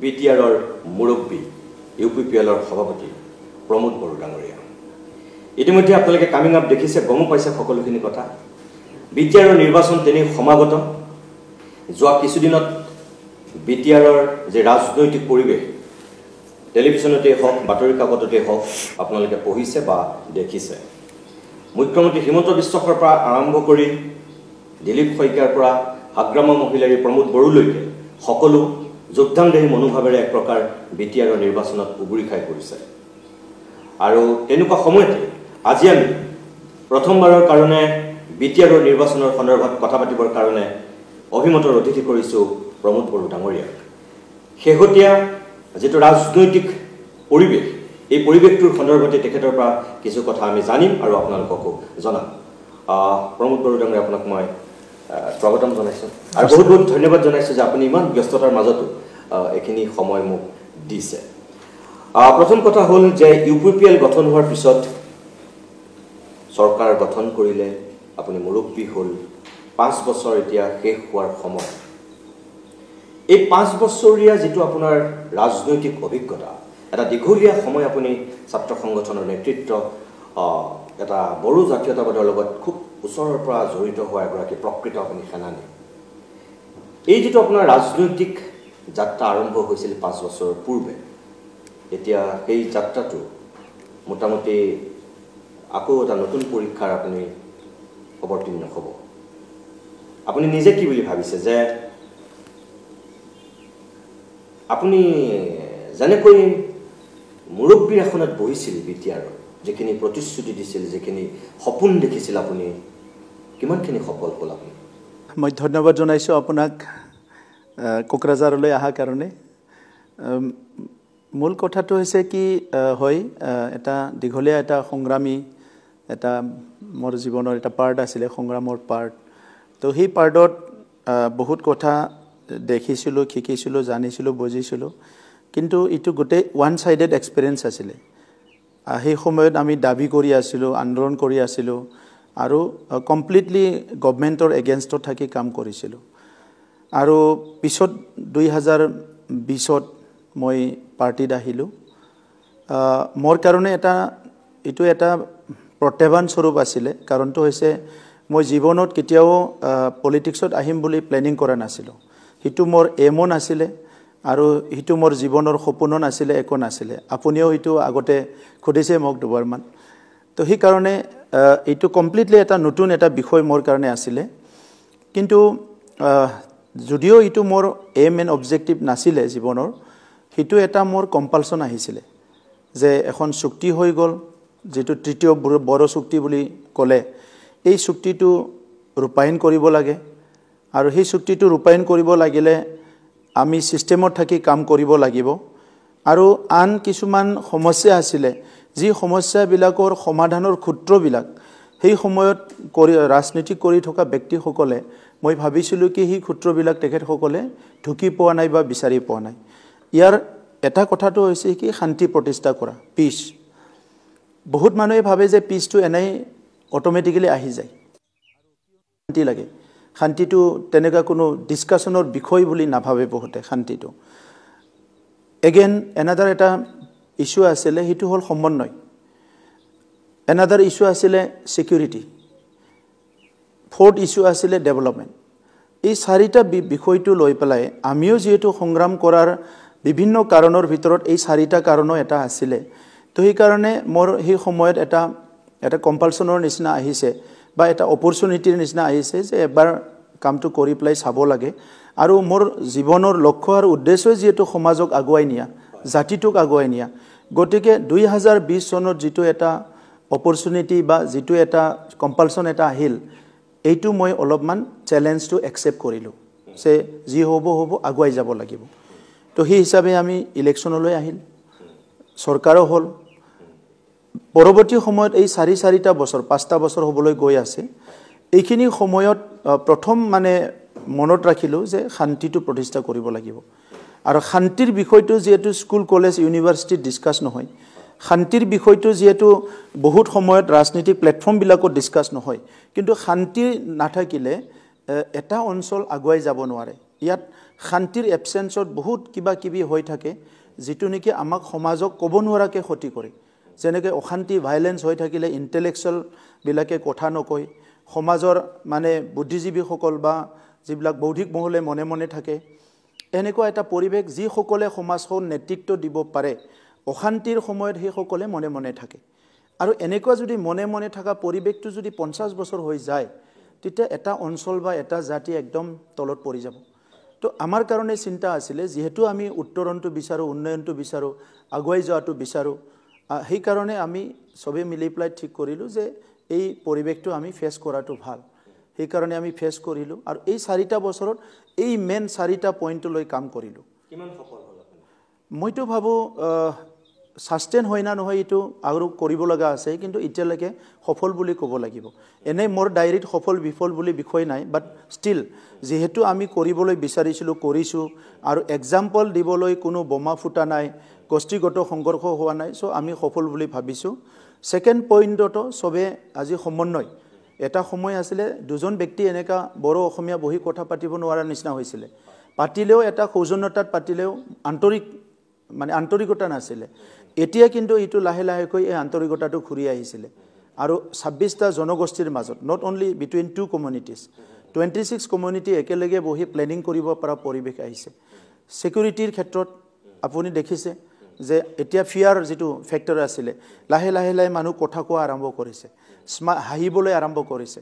বিটিআৰৰ মুৰব্বী ইউপিপিএলৰ সভাপতি প্ৰমোদ বড়ো ডাঙৰীয়া ইতিমধ্যে আপোনালোকে কামিং আপ দেখিছে গম পাইছে সকলোখিনি কথা বিটিআৰৰ নিৰ্বাচন তেনেই সমাগত যোৱা কিছুদিনত বিটিআৰৰ যে ৰাজনৈতিক পৰিৱেশ টেলিভিছনতে হওক বাতৰি কাকততে হওক আপোনালোকে পঢ়িছে বা দেখিছে মুখ্যমন্ত্ৰী হিমন্ত বিশ্ব শৰ্মাৰ পৰা আৰম্ভ কৰি দিলীপ শইকীয়াৰ পৰা হাগ্ৰামা মহিলাৰী প্ৰমোদ বড়োলৈকে সকলো যোগদানদেহী মনোভাৱেৰে এক প্ৰকাৰ বিটিআৰৰ নিৰ্বাচনত উবুৰি খাই পৰিছে আৰু তেনেকুৱা সময়তে আজি আমি প্ৰথমবাৰৰ কাৰণে বিটিআৰৰ নিৰ্বাচনৰ সন্দৰ্ভত কথা পাতিবৰ কাৰণে অভিমতৰ অতিথি কৰিছোঁ প্ৰমোদ বড়ো ডাঙৰীয়াক শেহতীয়া যেটো ৰাজনৈতিক পৰিৱেশ এই পৰিৱেশটোৰ সন্দৰ্ভতে তেখেতৰ পৰা কিছু কথা আমি জানিম আৰু আপোনালোককো জনাম প্ৰমোদ বড়ো ডাঙৰীয়া আপোনাক মই স্বাগতম জনাইছোঁ আৰু বহুত বহুত ধন্যবাদ জনাইছোঁ যে আপুনি ইমান ব্যস্ততাৰ মাজতো এখিনি সময় মোক দিছে প্ৰথম কথা হ'ল যে ইউপিপিএল গঠন হোৱাৰ পিছত চৰকাৰ গঠন কৰিলে আপুনি মুৰব্বী হ'ল 5 বছৰ এতিয়া শেষ হোৱাৰ সময় এই 5 বছৰীয়া যেটো আপোনাৰ ৰাজনৈতিক অভিজ্ঞতা এটা দীঘলীয়া সময় আপুনি ছাত্ৰ সংগঠনৰ নেতৃত্ব এটা বড়ো জাতীয়তাবাদৰ লগত খুব ওচৰৰ পৰা জড়িত হোৱা এগৰাকী প্ৰকৃত আপুনি সেনানী এই যেটো আপোনাৰ ৰাজনৈতিক যাত্ৰা আৰম্ভ হৈছিল 5 বছৰৰ পূৰ্বে এতিয়া এই যাত্ৰাটো মোটামুটি আকৌ এটা নতুন পৰীক্ষাৰ আপুনি অৱতীৰ্ণ হ'ব আপুনি নিজে কি বুলি ভাবিছে যে আপুনি যেনেকৈ মুৰব্বীৰ আসনত বহিছিল বিটিআৰৰ যেখিনি প্ৰতিশ্ৰুতি দিছিল যেখিনি সপোন দেখিছিল আপুনি কিমানখিনি সফল হ'ল আপুনি মই ধন্যবাদ জনাইছোঁ আপোনাক কোকৰাঝাৰলৈ অহাৰ কাৰণে মূল কথাটো হৈছে কি হয় এটা দীঘলীয়া এটা সংগ্ৰামী এটা মোৰ জীৱনৰ এটা পাৰ্ট আছিলে সংগ্ৰামৰ পাৰ্ট তো সেই পাৰ্টত বহুত কথা দেখিছিলোঁ শিকিছিলোঁ জানিছিলোঁ বুজিছিলোঁ কিন্তু ইটো গোটেই ওৱান সাইডেড এক্সপিৰিয়েন্স আছিলে সেই সময়ত আমি দাবী কৰি আছিলোঁ আন্দোলন কৰি আছিলোঁ আৰু কমপ্লিটলি গভৰ্ণমেণ্টৰ এগেইনষ্টত থাকি কাম কৰিছিলোঁ আৰু পিছত 2020ত মই পাৰ্টিত আহিলোঁ মোৰ কাৰণে এইটো এটা প্ৰত্যাহ্বান স্বৰূপ আছিলে কাৰণটো হৈছে মই জীৱনত কেতিয়াও পলিটিক্সত আহিম বুলি প্লেনিং কৰা নাছিলোঁ হিটো মোৰ এমো নাছিলে আৰু হিটো মোৰ জীৱনৰ সপোনো নাছিলে একো নাছিলে আপুনিও হিটো আগতে খুদিছে মোক দুবাৰমান তো সেই কাৰণে এইটো কমপ্লিটলি এটা নতুন এটা বিষয় মোৰ কাৰণে আছিলে কিন্তু যদিও এইটো মোৰ এম এণ্ড অবজেক্টিভ নাছিলে জীৱনৰ হিটো এটা মোৰ কম্পালচন আহিছিলে যে এখন চুক্তি হৈ গ'ল যেটো তৃতীয় বড়ো চুক্তি বুলি ক'লে এই চুক্তিটো ৰূপায়ণ কৰিব লাগে আৰু সেই চুক্তিটো ৰূপায়ণ কৰিব লাগিলে আমি সিস্টেমত থাকি কাম কৰিব লাগিব আৰু আন কিছুমান সমস্যা আছিলে যি সমস্যাবিলাকৰ সমাধানৰ ক্ষেত্ৰবিলাক সেই সময়ত ৰাজনীতি কৰি থকা ব্যক্তিসকলে মই ভাবিছিলোঁ কি সেই ক্ষেত্ৰবিলাক তেখেতসকলে ঢুকি পোৱা নাই বা বিচাৰি পোৱা নাই ইয়াৰ এটা কথাটো হৈছে কি শান্তি প্ৰতিষ্ঠা কৰা পিছ বহুত মানুহে ভাবে যে পিছটো এনেই অটোমেটিক্যালি আহি যায় শান্তি লাগে শান্তিটো তেনেকা কোনো ডিসকাশনৰ বিষয় বুলি নাভাবে বহুতে শান্তিটো এগেইন এনাদাৰ এটা ইস্যু আছিলে হিটো হল সমন্বয় এনাদাৰ ইস্যু আছিলে সিকিউৰিটি ফোৰ্থ ইস্যু আছিলে ডেভেলপমেন্ট এই চাৰিটা বিষয়টো লৈ পেলাই আমিও যেহেতু সংগ্ৰাম কৰাৰ বিভিন্ন কাৰণৰ ভিতৰত এই চাৰিটা কাৰণো এটা আছিলে তো এই কাৰণে মোৰ এই সময়ত এটা কম্পালচনৰ নিচিনা আহিছে বা এটা অপৰচুনিটিৰ নিচিনা আহিছে যে এবাৰ কামটো কৰি প্লাই চাব লাগে আৰু মোৰ জীৱনৰ লক্ষ্য আৰু উদ্দেশ্য যেটো সমাজক আগুৱাই নিয়া জাতিটোক আগুৱাই নিয়া গতিকে 2020 চনত যেটো এটা অপৰচুনিটি বা যেটো এটা কম্পালচন এটা আহিল এইটো মই অলপমান চ্যালেঞ্জটো একসেপ্ট কৰিলো যে যি হ'ব আগুৱাই যাব লাগিব তো সেই হিচাপে আমি ইলেকশনলৈ আহিল সৰকাৰো হল পৰৱৰ্তী সময়ত এই চাৰিটা বছৰ 5টা বছৰ হ'বলৈ গৈ আছে এইখিনি সময়ত প্ৰথম মানে মনত ৰাখিলো যে শান্তিটো প্ৰতিষ্ঠা কৰিব লাগিব আৰু শান্তিৰ বিষয়টো যেটো স্কুল কলেজ ইউনিভাৰ্সিটি ডিসকাস নহয় শান্তিৰ বিষয়টো যেটো বহুত সময়ত ৰাজনীতিক প্ল্যাটফৰ্ম বিলাকত ডিসকাস নহয় কিন্তু শান্তি নাথাকিলে এটা অঞ্চল আগুৱাই যাব নোৱাৰে ইয়াত শান্তিৰ এবসেন্সত বহুত কিবা কিবি হৈ থাকে যেটো নেকি আমাক সমাজক ক'ব নোৱাৰাকে ক্ষতি কৰে যেনেকৈ অশান্তি ভাইলেন্স হৈ থাকিলে ইন্টেলেকচুৱেল বিলাকে কথা নকয় সমাজৰ মানে বুদ্ধিজীৱীসকল বা যিবিলাক বৌদ্ধিক মহলে মনে মনে থাকে এনেকুৱা এটা পৰিৱেশ যি সকলে সমাজখন নেতৃত্ব দিব পাৰে অশান্তিৰ সময়ত সেই সকলে মনে মনে থাকে আৰু এনেকুৱা যদি মনে মনে থকা পৰিৱেশটো যদি 50 বছৰ হৈ যায় তেতিয়া এটা অঞ্চল বা এটা জাতি একদম তলত পৰি যাব তো আমাৰ কাৰণে চিন্তা আছিল যেহেতু আমি উত্তৰণটো বিচাৰো উন্নয়নটো বিচাৰো আগুৱাই যোৱাটো বিচাৰো সেই কাৰণে আমি সবে মিলি প্লাই ঠিক কৰিলো যে এই পৰিৱেশটো আমি ফেস কৰাটো ভাল সেই কাৰণে আমি ফেস কৰিলো আৰু এই 4টা বছৰত এই মেন 4টা পইণ্ট লৈ কাম কৰিলো কিমান সফল হ'ল আপুনি মইতো ভাবো সাস্টেইন হয় না নহয় এটো আৰু কৰিব লগা আছে কিন্তু ইতিয়ালৈকে সফল বুলি ক'ব লাগিব এনে মোৰ ডায়েৰীত সফল বিফল বুলি বিষয় নাই বাট ষ্টিল যেহেতু আমি কৰিবলৈ বিচাৰিছিলো কৰিছো আৰু এক্সাম্পল দিবলৈ কোনো বোমা ফুটা নাই গোষ্ঠীগত সংঘৰ্ষ হোৱা নাই সো আমি সফল বুলি ভাবিছো সেকেন্ড পইণ্টটো সবে আজি সমন্বয় এটা সময় আছিল দুজন ব্যক্তি এনেকা বড় অসমীয়া বহি কথা পাতিব নোৱাৰা নিচিনা হৈছিল পাতিলেও এটা সৌজন্যতাত পাতিলেও আন্তৰিকতা নাছিল এতিয়া কিন্তু ইটো লাহে লাহে কৈ এই আন্তৰিকতাটো ঘূৰি আহিছিল আৰু 26টা জনগোষ্ঠীৰ মাজত not only between two communities 26 community একেলগে বহি প্লেনিং কৰিব পৰা পৰিৱেশ আহিছে সিকিউৰিটিৰ ক্ষেত্ৰত আপুনি দেখিছে যে এতিয়া ফিয়াৰ যেটো ফেক্টৰ আছিল লাহে লাহে মানুহ কথা কোৱা আৰম্ভ কৰিছে হাঁহিবলৈ আৰম্ভ কৰিছে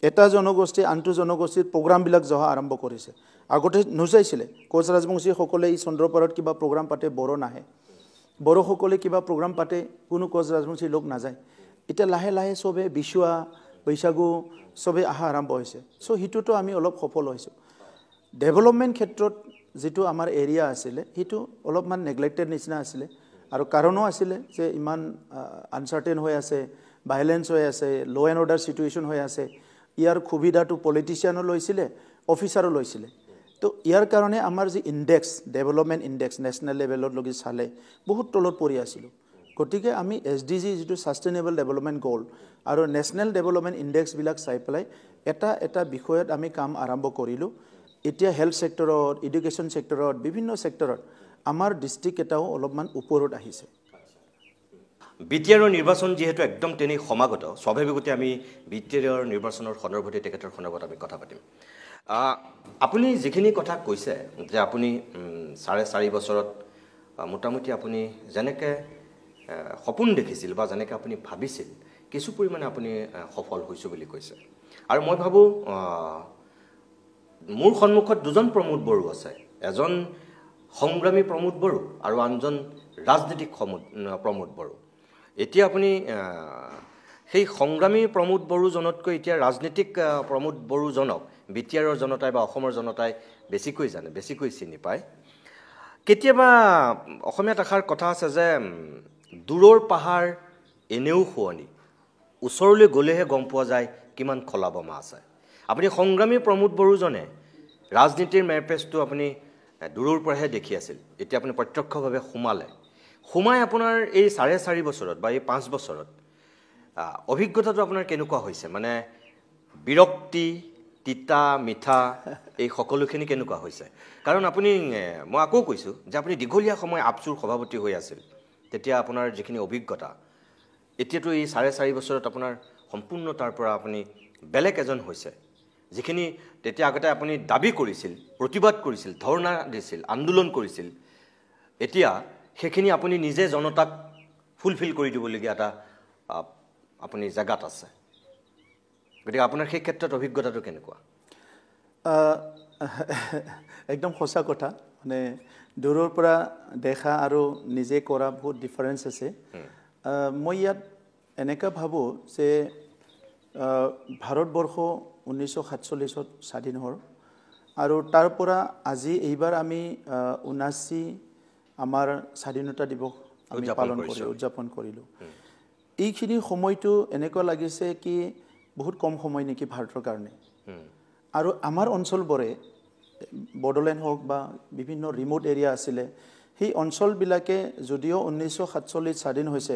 এটা জনগোষ্ঠী আনটো জনগোষ্ঠীৰ প্ৰগ্ৰাম বিলাক জহা আৰম্ভ কৰিছে আগতে নুজাইছিলে কোচ ৰাজবংশী সকলে এই চন্দ্ৰপাৰত কিবা প্ৰগ্ৰাম পাতে বড় নাহে বড় সকলে কিবা প্ৰগ্ৰাম পাতে কোনো কোচ ৰাজবংশী লোক নাযায় এটা লাহে লাহে সবে বিশুৱা বৈশাগু সবে আহা আৰম্ভ হৈছে সো হিতুটো আমি অলপ সফল হৈছো ডেভেলপমেন্ট ক্ষেত্ৰত যেটো আমাৰ এৰিয়া আছিল হিতু অলপমান নেগলেক্টেড নিচিনা আছিল আৰু কাৰণো আছিল যে ইমান আনসাৰ্টেন হৈ আছে ভাইলেন্স হৈ আছে ল এণ্ড অৰ্ডাৰ সিচুৱেচন হৈ আছে ইয়াৰ সুবিধাটো পলিটিচিয়ানো লৈছিল অফিচাৰো লৈছিল তো ইয়াৰ কাৰণে আমাৰ যে ইনডেক্স ডেভেলপমেন্ট ইনডেক্স নেশনাল লেভেলত লগি চালে বহুত তলত পৰি আছিল গতিকে আমি এসডিজি যেটো সাস্টেইনেবল ডেভেলপমেন্ট গোল আৰু নেশনাল ডেভেলপমেন্ট ইনডেক্স বিলাক চাই পেলাই এটা বিষয়ত আমি কাম আৰম্ভ কৰিলো এতিয়া হেলথ সেক্টৰত এডুকেশন সেক্টৰত বিভিন্ন সেক্টৰত আমাৰ ডিস্ট্ৰিক্ট এটাও অলপমান ওপৰত আহিছে বিটিআৰৰ নিৰ্বাচন যেহেতু একদম তেনে সমাগত স্বাভাৱিকতে আমি বিটিআৰৰ নিৰ্বাচনৰ সন্দৰ্ভতে তেখেতৰ সন্দৰ্ভত আমি কথা পাতিম আপুনি যিখিনি কথা কৈছে যে আপুনি 4.5 বছৰত মোটামুটি আপুনি যেনেকৈ সপোন দেখিছিল বা যেনেকৈ আপুনি ভাবিছিল কিছু পৰিমাণে আপুনি সফল হৈছে বুলি কৈছে আৰু মই ভাবো মোৰ সন্মুখত দুজন প্ৰমোদ বড়ো আছে এজন সংগ্ৰামী প্ৰমোদ বড়ো আৰু আনজন ৰাজনীতিক প্ৰমোদ বড়ো এতিয়া আপুনি সেই সংগ্ৰামী প্ৰমোদ বড়ো জনতকৈ এতিয়া ৰাজনীতিক প্ৰমোদ বড়ো জনক বিটিআৰৰ জনতাই বা অসমৰ জনতাই বেছিকৈ জানে বেছিকৈ চিনি পায় কেতিয়াবা অসমীয়াত আখাৰ কথা আছে যে দূৰৰ পাহাৰ এনেও শুৱনি ওচৰলৈ গলেহে গম পোৱা যায় কিমান খলাবমা আছে আপুনি সংগ্ৰামী প্ৰমোদ বড়ো জনে ৰাজনীতিৰ মেৰপেজটো আপুনি দূৰৰ পৰাহে দেখি আছিল এতিয়া আপুনি প্ৰত্যক্ষভাৱে সোমাই আপোনাৰ এই 4.5 বছৰত বা এই 5 বছৰত অভিজ্ঞতাটো আপোনাৰ কেনেকুৱা হৈছে মানে বিৰক্তি তিতা মিঠা এই সকলোখিনি কেনেকুৱা হৈছে কাৰণ আপুনি মই আকৌ কৈছো যে আপুনি দীঘলীয়া সময় আপচুৰ সভাপতি হৈ আছিল তেতিয়া আপোনাৰ যিখিনি অভিজ্ঞতা এতিয়াতো এই 4.5 বছৰত আপোনাৰ সম্পূৰ্ণ তাৰ পৰা আপুনি বেলেগ এজন হৈছে যিখিনি তেতিয়া আগতে আপুনি দাবী কৰিছিল প্ৰতিবাদ কৰিছিল ধৰ্ণা দিছিল আন্দোলন কৰিছিল এতিয়া সেইখিনি আপুনি নিজে জনতাক ফুলফিল কৰি দিবলগীয়া এটা আপুনি জাগাত আছে গতিকে আপোনাৰ সেই ক্ষেত্ৰত অভিজ্ঞতাটো কেনেকুৱা একদম সঁচা কথা মানে দূৰৰ পৰা দেখা আৰু নিজে কৰা বহুত ডিফাৰেন্স আছে মই ইয়াত এনেকা ভাবো যে ভাৰতবৰ্ষ 1947ত স্বাধীন হ'ল আৰু তাৰ পৰা আজি এইবাৰ আমি 79 আমাৰ স্বাধীনতা দিৱস আমি পালন কৰি উদযাপন কৰিলো এইখিনি সময়টো এনেকুৱা লাগিছে কি বহুত কম সময় নেকি ভাৰতৰ কাৰণে আৰু আমাৰ অঞ্চলবোৰে বডলেণ্ড হওক বা বিভিন্ন ৰিমোট এৰিয়া আছিল সেই অঞ্চলবিলাকে যদিও 1947 স্বাধীন হৈছে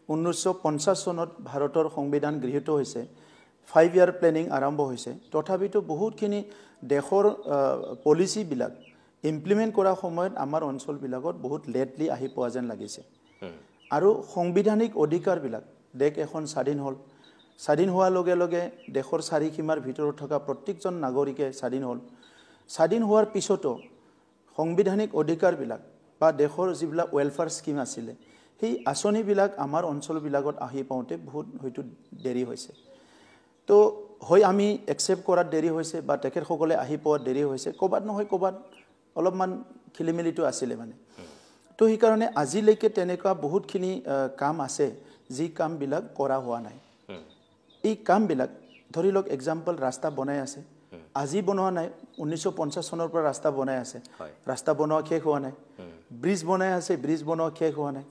1950 চনত ভাৰতৰ সংবিধান গৃহীত হৈছে 5 ইয়াৰ প্লেনিং আৰম্ভ হৈছে তথাপিতো বহুতখিনি দেশৰ পলিচি বিলাক ইমপ্লিমেণ্ট কৰাৰ সময়ত আমাৰ অঞ্চলবিলাকত বহুত লেটলি আহি পোৱা যেন লাগিছে আৰু সাংবিধানিক অধিকাৰবিলাক দেশ এখন স্বাধীন হ'ল স্বাধীন হোৱাৰ লগে লগে দেশৰ চাৰিসীমাৰ ভিতৰত থকা প্ৰত্যেকজন নাগৰিকে স্বাধীন হ'ল স্বাধীন হোৱাৰ পিছতো সাংবিধানিক অধিকাৰবিলাক বা দেশৰ যিবিলাক ৱেলফেয়াৰ স্কিম আছিলে সেই আঁচনিবিলাক আমাৰ অঞ্চলবিলাকত আহি পাওঁতে বহুত হয়তো দেৰি হৈছে তো হয় আমি একচেপ্ট কৰাত দেৰি হৈছে বা তেখেতসকলে আহি পোৱাত দেৰি হৈছে ক'বাত নহয় ক'বাত অলপমান খেলিমেলিটো আছিলে মানে তো সেইকাৰণে আজিলৈকে তেনেকুৱা বহুতখিনি কাম আছে যি কামবিলাক কৰা হোৱা নাই এই কামবিলাক ধৰি লওক এক্সাম্পল ৰাস্তা বনাই আছে আজি বনোৱা নাই 1950 চনৰ পৰা ৰাস্তা বনাই আছে ৰাস্তা বনোৱা শেষ হোৱা নাই ব্ৰিজ বনাই আছে ব্ৰিজ বনোৱা শেষ হোৱা নাই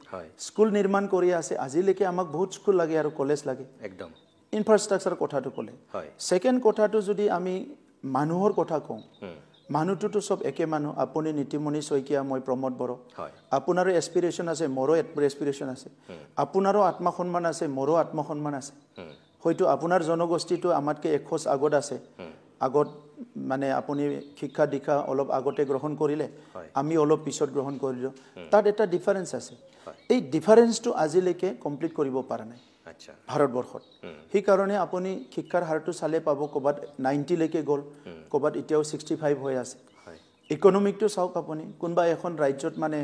স্কুল নিৰ্মাণ কৰি আছে আজিলৈকে আমাক বহুত স্কুল লাগে আৰু কলেজ লাগে একদম ইনফ্ৰাষ্ট্ৰাকচাৰ কথাটো ক'লে সেকেন্ড কথাটো যদি আমি মানুহৰ কথা কওঁ মানুহটোতো সব একে মানুহ আপুনি নীতিমণি শইকীয়া মই প্ৰমোদ বড়ো আপোনাৰো এস্পিৰেশ্যন আছে মোৰো এস্পিৰেশ্যন আছে আপোনাৰো আত্মসন্মান আছে মোৰো আত্মসন্মান আছে হয়তো আপোনাৰ জনগোষ্ঠীটো আমাতকে একখোজ আগত আছে আগত মানে আপুনি শিক্ষা দীক্ষা অলপ আগতে গ্ৰহণ কৰিলে আমি অলপ পিছত গ্ৰহণ কৰিলো তাত এটা ডিফাৰেন্স আছে এই ডিফাৰেন্সটো আজিলৈকে কমপ্লিট কৰিব পৰা নাই ভাৰতবৰ্ষত সেইকাৰণে আপুনি শিক্ষাৰ হাৰটো চালে পাব ক'বাত 90 লৈকে গ'ল ক'বাত এতিয়াও 65 হৈ আছে ইকনমিকটো চাওক আপুনি কোনবা এখন ৰাজ্যত মানে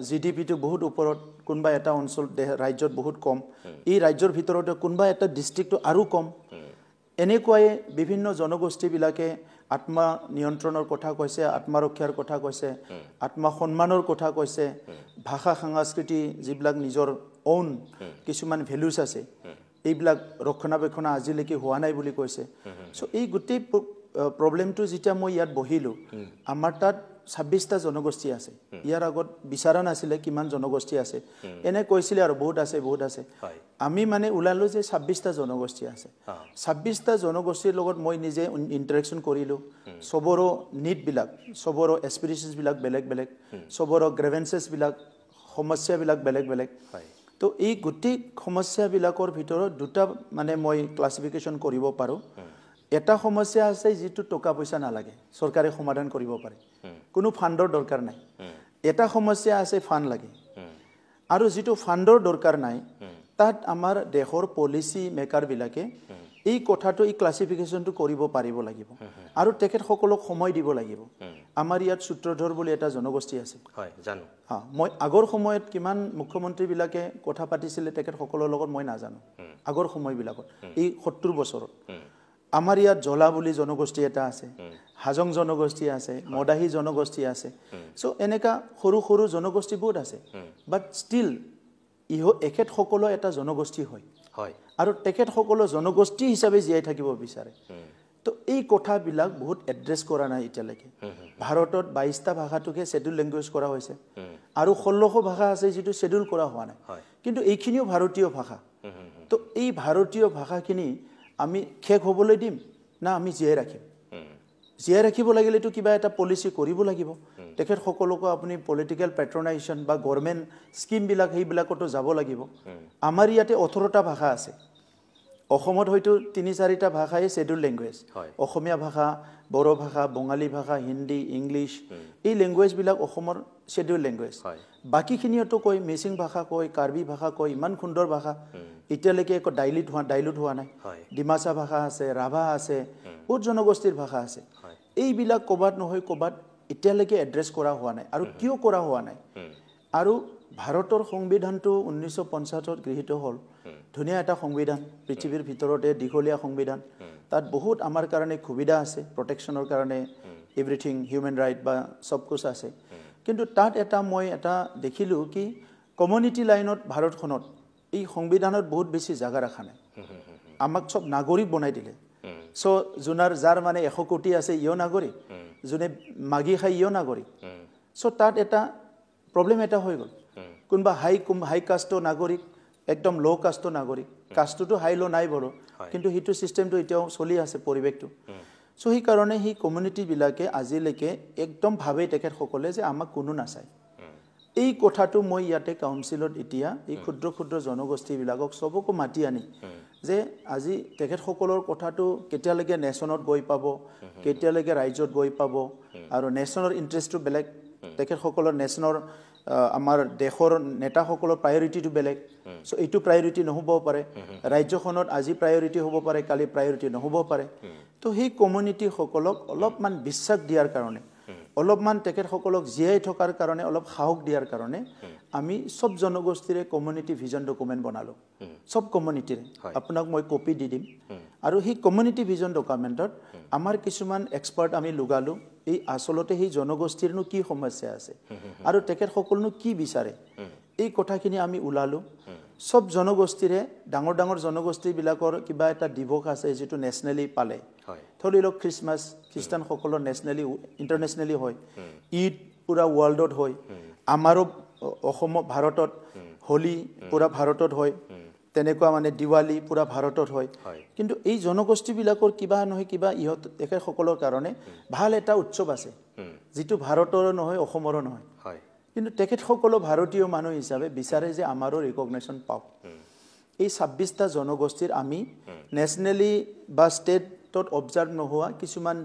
জিডিপিটো বহুত ওপৰত কোনবা এটা অঞ্চল ৰাজ্যত বহুত কম এই ৰাজ্যৰ ভিতৰত কোনবা এটা ডিস্ট্ৰিক্টটো আৰু কম এনেকুৱাই বিভিন্ন জনগোষ্ঠীবিলাকে আত্মা নিয়ন্ত্ৰণৰ কথা কৈছে আত্মৰক্ষাৰ কথা কৈছে আত্মসন্মানৰ কথা কৈছে ভাষা সংস্কৃতি যিবিলাক নিজৰ own কিছুমান ভ্যালুজ আছে এইবিলাক ৰক্ষণাবেক্ষণ আজিলৈকে হোৱা নাই বুলি কৈছে সো এই গোটেই প্ৰবলেমটো যেতিয়া মই ইয়াত বহিলো আমাৰ তাত 26টা জনগোষ্ঠী আছে ইয়াৰ আগত বিচাৰা নাছিলে কিমান জনগোষ্ঠী আছে এনে কৈছিলে আৰু বহুত আছে আমি মানে উলালো যে 26টা জনগোষ্ঠী আছে 26টা জনগোষ্ঠীৰ লগত মই নিজে ইন্টাৰেকশন কৰিলো সবৰো নিড বিলাক সবৰো এস্পিৰেশনস বিলাক বেলেগ বেলেগ সবৰো গ্ৰেভেন্সেস বিলাক সমস্যা বিলাক বেলেগ বেলেগ তো এই গোটেই সমস্যা বিলাকৰ ভিতৰত দুটা মানে মই ক্লাসিফিকেশন কৰিব পাৰো এটা সমস্যা আছে যেটো টকা পয়সা না লাগে সৰকাৰে সমাধান কৰিব পাৰে কোনো ফান্ডৰ দৰকাৰ নাই এটা সমস্যা আছে ফান্ড লাগে আৰু যেটো ফান্ডৰ দৰকাৰ নাই তাত আমাৰ দেশৰ পলিসি মেকাৰ বিলাকে এই কথাটো এই ক্লাসিফিকেশনটো কৰিব পাৰিব লাগিব আৰু তেখেত সকলক সময় দিব লাগিব আমাৰ ইয়াত সূত্ৰধৰ বুলি এটা জনগোষ্ঠী আছে হয় জানো মই আগৰ সময়ত কিমান মুখ্যমন্ত্ৰী বিলাকে কথা পাতিছিলে তেখেত সকলৰ লগত মই না জানো আগৰ সময় বিলাকত এই 70 বছৰত আমাৰ ইয়াত জলা বুলি জনগোষ্ঠী এটা আছে হাজং জনগোষ্ঠী আছে মদাহী জনগোষ্ঠী আছে সো এনেকা সৰু সৰু জনগোষ্ঠী বহুত আছে বাট ষ্টিল ইহো একেত সকলো এটা জনগোষ্ঠী হয় হয় আৰু তেখেত সকলো জনগোষ্ঠী হিচাপে জীয়াই থাকিব বিচাৰে তো এই কথাবিলাক বহুত এড্ৰেছ কৰা নাই এতিয়ালৈকে ভাৰতত 22টা ভাষাটোকে শেডিউল ল্যাঙ্গুৱেজ কৰা হৈছে আৰু 1600 ভাষা আছে যেটো শেডিউল কৰা হোৱা নাই কিন্তু এইখিনিও ভাৰতীয় ভাষা তো এই ভাৰতীয় ভাষাখিনি আমি শেষ হ'বলৈ দিম না আমি জীয়াই ৰাখিম জীয়াই ৰাখিব লাগিলেতো কিবা এটা পলিসি কৰিব লাগিব তেখেত সকলোকে আপুনি পলিটিক্যাল পেট্ৰনাইজেশন বা গভৰ্নমেন্ট স্কিম বিলাক হেইবিলাকটো যাব লাগিব আমাৰ ইয়াতে 18টা ভাষা আছে অসমত হয়তো 3-4টা ভাষাই শেডিউল ল্যাঙ্গুৱেজ অসমীয়া ভাষা বড়ো ভাষা বঙালী ভাষা হিন্দী ইংলিশ এই ল্যাঙ্গুৱেজ বিলাক অসমৰ শেডিউল ল্যাঙ্গুৱেজ বাকিখিনিটো কয় মিচিং ভাষা কয় কাৰ্বি ভাষা কয় ইমান সুন্দৰ ভাষা এতিয়ালৈকে এক ডাইলুট হোৱা নাই ডিমাসা ভাষা আছে ৰাভা আছে বহুত জনগোষ্ঠীৰ ভাষা আছে এইবিলাক ক'বাত নহয় ক'বাত এতিয়ালৈকে এড্ৰেছ কৰা হোৱা নাই আৰু কিয় কৰা হোৱা নাই আৰু ভাৰতৰ সংবিধানটো 1950ত গৃহীত হ'ল ধুনীয়া এটা সংবিধান পৃথিৱীৰ ভিতৰতে দীঘলীয়া সংবিধান তাত বহুত আমাৰ কাৰণে সুবিধা আছে প্ৰটেকচনৰ কাৰণে এভৰিথিং হিউম্যান ৰাইট বা সব কিছু আছে কিন্তু তাত এটা মই এটা দেখিলো কি কমিউনিটি লাইনত ভাৰতখনত এই সংবিধানত বহুত বেছি জায়গা ৰাখা নাই আমাক সব নাগৰিক বনাই দিলে সো জুনাৰ যাৰ মানে 100 কোটি আছে ইও নাগৰিক জুনে মাগি খাই ইও নাগৰিক সো তাত এটা প্ৰবলেম এটা হৈ গ'ল কোনবা হাই কাষ্টৰ নাগৰিক একদম লো কাষ্টৰ নাগৰিক কাষ্টটো হাই লো নাই বড় কিন্তু হিটো সিস্টেমটো এতিয়াও চলি আছে পৰিবেশটো সো হি কাৰণে হি কমিউনিটি বিলাকে আজিলৈকে একদম ভাবে তেখেত সকলে যে আমাক কোনো নাচায় এই কথাটো মই ইয়াতে কাউন্সিলত এতিয়া এই ক্ষুদ্ৰ ক্ষুদ্ৰ জনগোষ্ঠী বিলাকক সবকো মাতি আনি যে আজি তেখেতসকলৰ কথাটো কেতিয়ালৈকে নেশ্যনত গৈ পাব কেতিয়ালৈকে ৰাজ্যত গৈ পাব আৰু নেশ্যনৰ ইণ্টাৰেষ্টটো বেলেগ তেখেতসকলৰ নেশ্যনৰ আমাৰ দেশৰ নেতাসকলৰ প্ৰায়ৰিটিটো বেলেগ সো এইটো প্ৰায়ৰিটি নহ'ব পাৰে ৰাজ্যখনত আজি প্ৰায়ৰিটি হ'ব পাৰে কালি প্ৰায়ৰিটি নহ'ব পাৰে তো সেই কমিউনিটিসকলক অলপমান বিশ্বাস দিয়াৰ কাৰণে অলপমান তেখেতসকলক জীয়াই থকাৰ কাৰণে অলপ সাহস দিয়াৰ কাৰণে আমি সব জনগোষ্ঠীৰে কমিউনিটি ভিজন ডকুমেণ্ট বনালোঁ সব কমিউনিটিৰে আপোনাক মই কপি দি দিম আৰু সেই কমিউনিটি ভিজন ডকুমেণ্টত আমাৰ কিছুমান এক্সপাৰ্ট আমি লগালোঁ এই আচলতে সেই জনগোষ্ঠীৰনো কি সমস্যা আছে আৰু তেখেতসকলনো কি বিচাৰে এই কথাখিনি আমি ওলালোঁ সব জনগোষ্ঠীৰে ডাঙৰ ডাঙৰ জনগোষ্ঠীবিলাকৰ কিবা এটা দিৱস আছে যিটো নেশ্যনেলি পালে ধৰি লওক খ্ৰীষ্টমাছ খ্ৰীষ্টানসকলৰ নেশ্যনেলি ইণ্টাৰনেশ্যনেলি হয় ঈদ পুৰা ৱৰ্ল্ডত হয় আমাৰো অসম ভাৰতত হোলী পুৰা ভাৰতত হয় তেনেকুৱা মানে দিৱালী পুৰা ভাৰতত হয় কিন্তু এই জনগোষ্ঠীবিলাকৰ কিবা নহয় কিবা ইহঁত তেখেতসকলৰ কাৰণে ভাল এটা উৎসৱ আছে যিটো ভাৰতৰ নহয় অসমৰো নহয় কিন্তু তেখেতসকলো ভাৰতীয় মানুহ হিচাপে বিচাৰে যে আমাৰো ৰিকগনিশ্যন পাওক এই 26টা জনগোষ্ঠীৰ আমি নেশ্যনেলি বা ষ্টেটত অবজাৰ্ভ নোহোৱা কিছুমান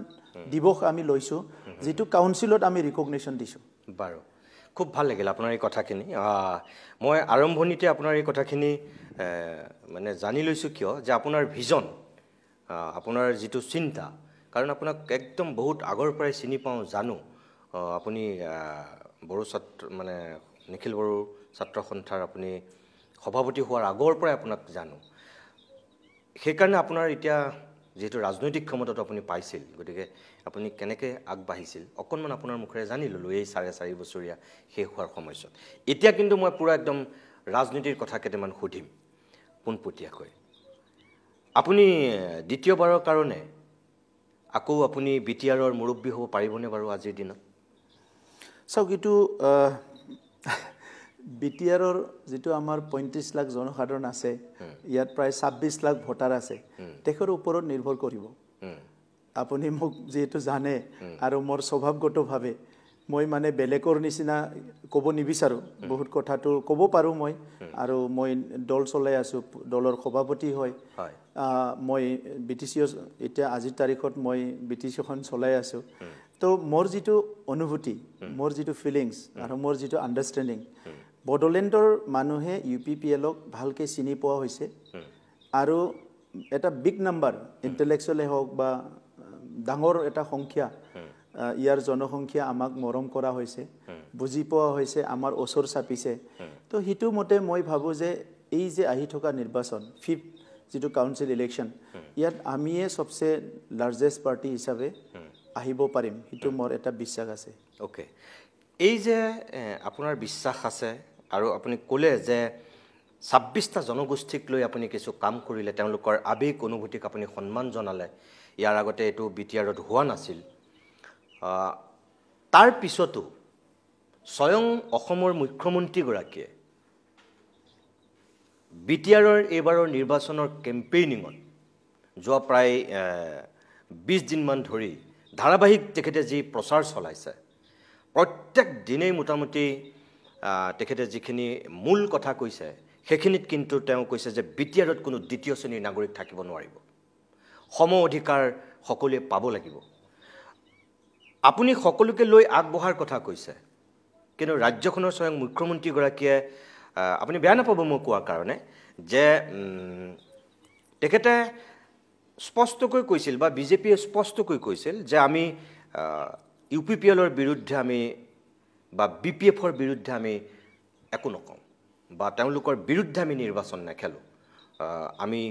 দিৱস আমি লৈছোঁ যিটো কাউন্সিলত আমি ৰিকগনিশ্যন দিছোঁ বাৰু খুব ভাল লাগিল আপোনাৰ এই কথাখিনি মই আৰম্ভণিতে আপোনাৰ এই কথাখিনি মানে জানি লৈছোঁ কিয় যে আপোনাৰ ভিজন আপোনাৰ যিটো চিন্তা কাৰণ আপোনাক একদম বহুত আগৰ পৰাই চিনি পাওঁ জানো আপুনি বড়ো ছাত্ৰ মানে নিখিল বড়ো ছাত্ৰ সন্থাৰ আপুনি সভাপতি হোৱাৰ আগৰ পৰাই আপোনাক জানো সেইকাৰণে আপোনাৰ এতিয়া যেহেতু ৰাজনৈতিক ক্ষমতাটো আপুনি পাইছিল গতিকে আপুনি কেনেকৈ আগবাঢ়িছিল অকণমান আপোনাৰ মুখেৰে জানি ল'লোঁ এই 4.5 বছৰীয়া শেষ হোৱাৰ সময়ছোৱাত এতিয়া কিন্তু মই পুৰা একদম ৰাজনীতিৰ কথা কেইটামান সুধিম পোনপটীয়াকৈ আপুনি দ্বিতীয়বাৰৰ কাৰণে আকৌ আপুনি BTRৰ মুৰব্বী হ'ব পাৰিবনে বাৰু আজিৰ দিনত চাওক এইটো BTRৰ যিটো আমাৰ 35 লাখ জনসাধাৰণ আছে ইয়াত প্ৰায় 26 লাখ ভোটাৰ আছে তেখেতৰ ওপৰত নিৰ্ভৰ কৰিব আপুনি মোক যেহেতু জানে আৰু মোৰ স্বভাৱগতভাৱে মই মানে বেলেগৰ নিচিনা ক'ব নিবিচাৰোঁ বহুত কথাটো ক'ব পাৰোঁ মই আৰু মই দল চলাই আছোঁ দলৰ সভাপতি হয় মই BTC এতিয়া আজিৰ তাৰিখত মই BTCখন চলাই আছোঁ তো মোৰ যিটো অনুভূতি মোৰ যিটো ফিলিংছ আৰু মোৰ যিটো আণ্ডাৰষ্টেণ্ডিং বড়োলেণ্ডৰ মানুহে UPPLক ভালকৈ চিনি পোৱা হৈছে আৰু এটা বিগ নাম্বাৰ ইণ্টেলেকচুৱেলে হওক বা ডাঙৰ এটা সংখ্যা ইয়াৰ জনসংখ্যা আমাক মৰম কৰা হৈছে বুজি পোৱা হৈছে আমাৰ ওচৰ চাপিছে তো সেইটো মতে মই ভাবোঁ যে এই যে আহি থকা নিৰ্বাচন 5th যিটো কাউন্সিল ইলেকশ্যন ইয়াত আমিয়ে সবচে লাৰ্জেষ্ট পাৰ্টি হিচাপে আহিব পাৰিম সেইটো মোৰ এটা বিশ্বাস আছে ওকে এই যে আপোনাৰ বিশ্বাস আছে আৰু আপুনি ক'লে যে 26টা জনগোষ্ঠীক লৈ আপুনি কিছু কাম কৰিলে তেওঁলোকৰ আবেগ অনুভূতিক আপুনি সন্মান জনালে ইয়াৰ আগতে এইটো BTRত হোৱা নাছিল তাৰ পিছতো স্বয়ং অসমৰ মুখ্যমন্ত্ৰীগৰাকীয়ে BTRৰ এইবাৰৰ নিৰ্বাচনৰ কেম্পেইনিঙত যোৱা প্ৰায় 20 দিনমান ধৰি ধাৰাবাহিক তেখেতে যি প্ৰচাৰ চলাইছে প্ৰত্যেক দিনেই মোটামুটি তেখেতে যিখিনি মূল কথা কৈছে সেইখিনিত কিন্তু তেওঁ কৈছে যে BTRত কোনো দ্বিতীয় শ্ৰেণীৰ নাগৰিক থাকিব নোৱাৰিব সম অধিকাৰ সকলোৱে পাব লাগিব আপুনি সকলোকে লৈ আগবঢ়াৰ কথা কৈছে কিন্তু ৰাজ্যখনৰ স্বয়ং মুখ্যমন্ত্ৰীগৰাকীয়ে আপুনি বেয়া নাপাব মই কোৱাৰ কাৰণে যে তেখেতে স্পষ্টকৈ কৈছিল বা বিজেপিয়ে স্পষ্টকৈ কৈছিল যে আমি UPPLৰ বিৰুদ্ধে আমি বা BPFৰ বিৰুদ্ধে আমি একো নকওঁ বা তেওঁলোকৰ বিৰুদ্ধে আমি নিৰ্বাচন নেখেলোঁ আমি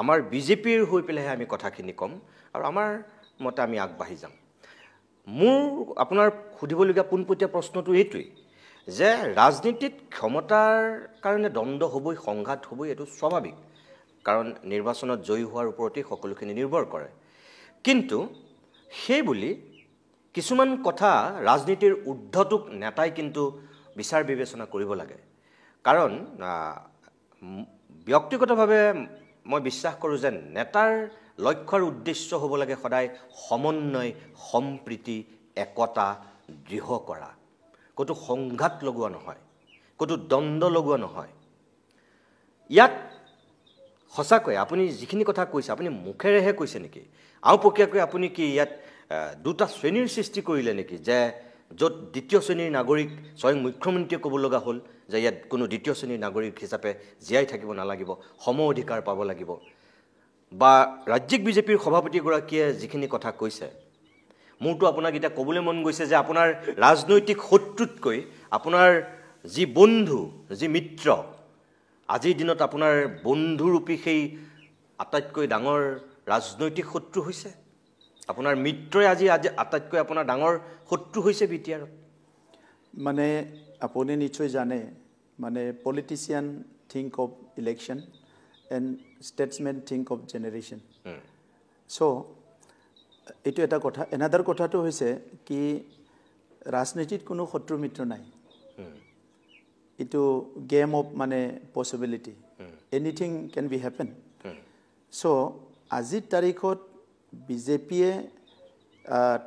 আমাৰ বিজেপিৰ হৈ পেলাইহে আমি কথাখিনি ক'ম আৰু আমাৰ মতে আমি আগবাঢ়ি যাম মোৰ আপোনাৰ সুধিবলগীয়া পোনপটীয়া প্ৰশ্নটো এইটোৱেই যে ৰাজনীতিত ক্ষমতাৰ কাৰণে দ্বন্দ্ব হ'বই সংঘাত হ'বই এইটো স্বাভাৱিক কাৰণ নিৰ্বাচনত জয়ী হোৱাৰ ওপৰতেই সকলোখিনি নিৰ্ভৰ কৰে কিন্তু সেই বুলি কিছুমান কথা ৰাজনীতিৰ ঊৰ্ধ্বটোক নেতাই কিন্তু বিচাৰ বিবেচনা কৰিব লাগে কাৰণ ব্যক্তিগতভাৱে মই বিশ্বাস কৰোঁ যে নেতাৰ লক্ষ্যৰ উদ্দেশ্য হ'ব লাগে সদায় সমন্বয় সম্প্ৰীতি একতা দৃঢ় কৰা ক'তো সংঘাত লগোৱা নহয় ক'তো দ্বন্দ্ব লগোৱা নহয় ইয়াত সঁচাকৈ আপুনি যিখিনি কথা কৈছে আপুনি মুখেৰেহে কৈছে নেকি আওপকীয়াকৈ আপুনি কি ইয়াত দুটা শ্ৰেণীৰ সৃষ্টি কৰিলে নেকি যে য'ত দ্বিতীয় শ্ৰেণীৰ নাগৰিক স্বয়ং মুখ্যমন্ত্ৰীয়ে ক'ব লগা হ'ল যে ইয়াত কোনো দ্বিতীয় শ্ৰেণীৰ নাগৰিক হিচাপে জীয়াই থাকিব নালাগিব সম অধিকাৰ পাব লাগিব বা ৰাজ্যিক বিজেপিৰ সভাপতিগৰাকীয়ে যিখিনি কথা কৈছে মোৰতো আপোনাক এতিয়া ক'বলৈ মন গৈছে যে আপোনাৰ ৰাজনৈতিক শত্ৰুতকৈ আপোনাৰ যি বন্ধু যি মিত্ৰ আজিৰ দিনত আপোনাৰ বন্ধুৰূপী সেই আটাইতকৈ ডাঙৰ ৰাজনৈতিক শত্ৰু হৈছে আপোনাৰ মিত্ৰই আজি আটাইতকৈ আপোনাৰ ডাঙৰ শত্ৰু হৈছে বিটিআৰত মানে আপুনি নিশ্চয় জানে মানে politician think of election and statesmen think of generation চ' এইটো এটা কথা এনাদাৰ কথাটো হৈছে কি ৰাজনীতিত কোনো শত্ৰু মিত্ৰ নাই এইটো গেম অফ মানে possibility anything can be happen চ' আজিৰ তাৰিখত বিজেপিয়ে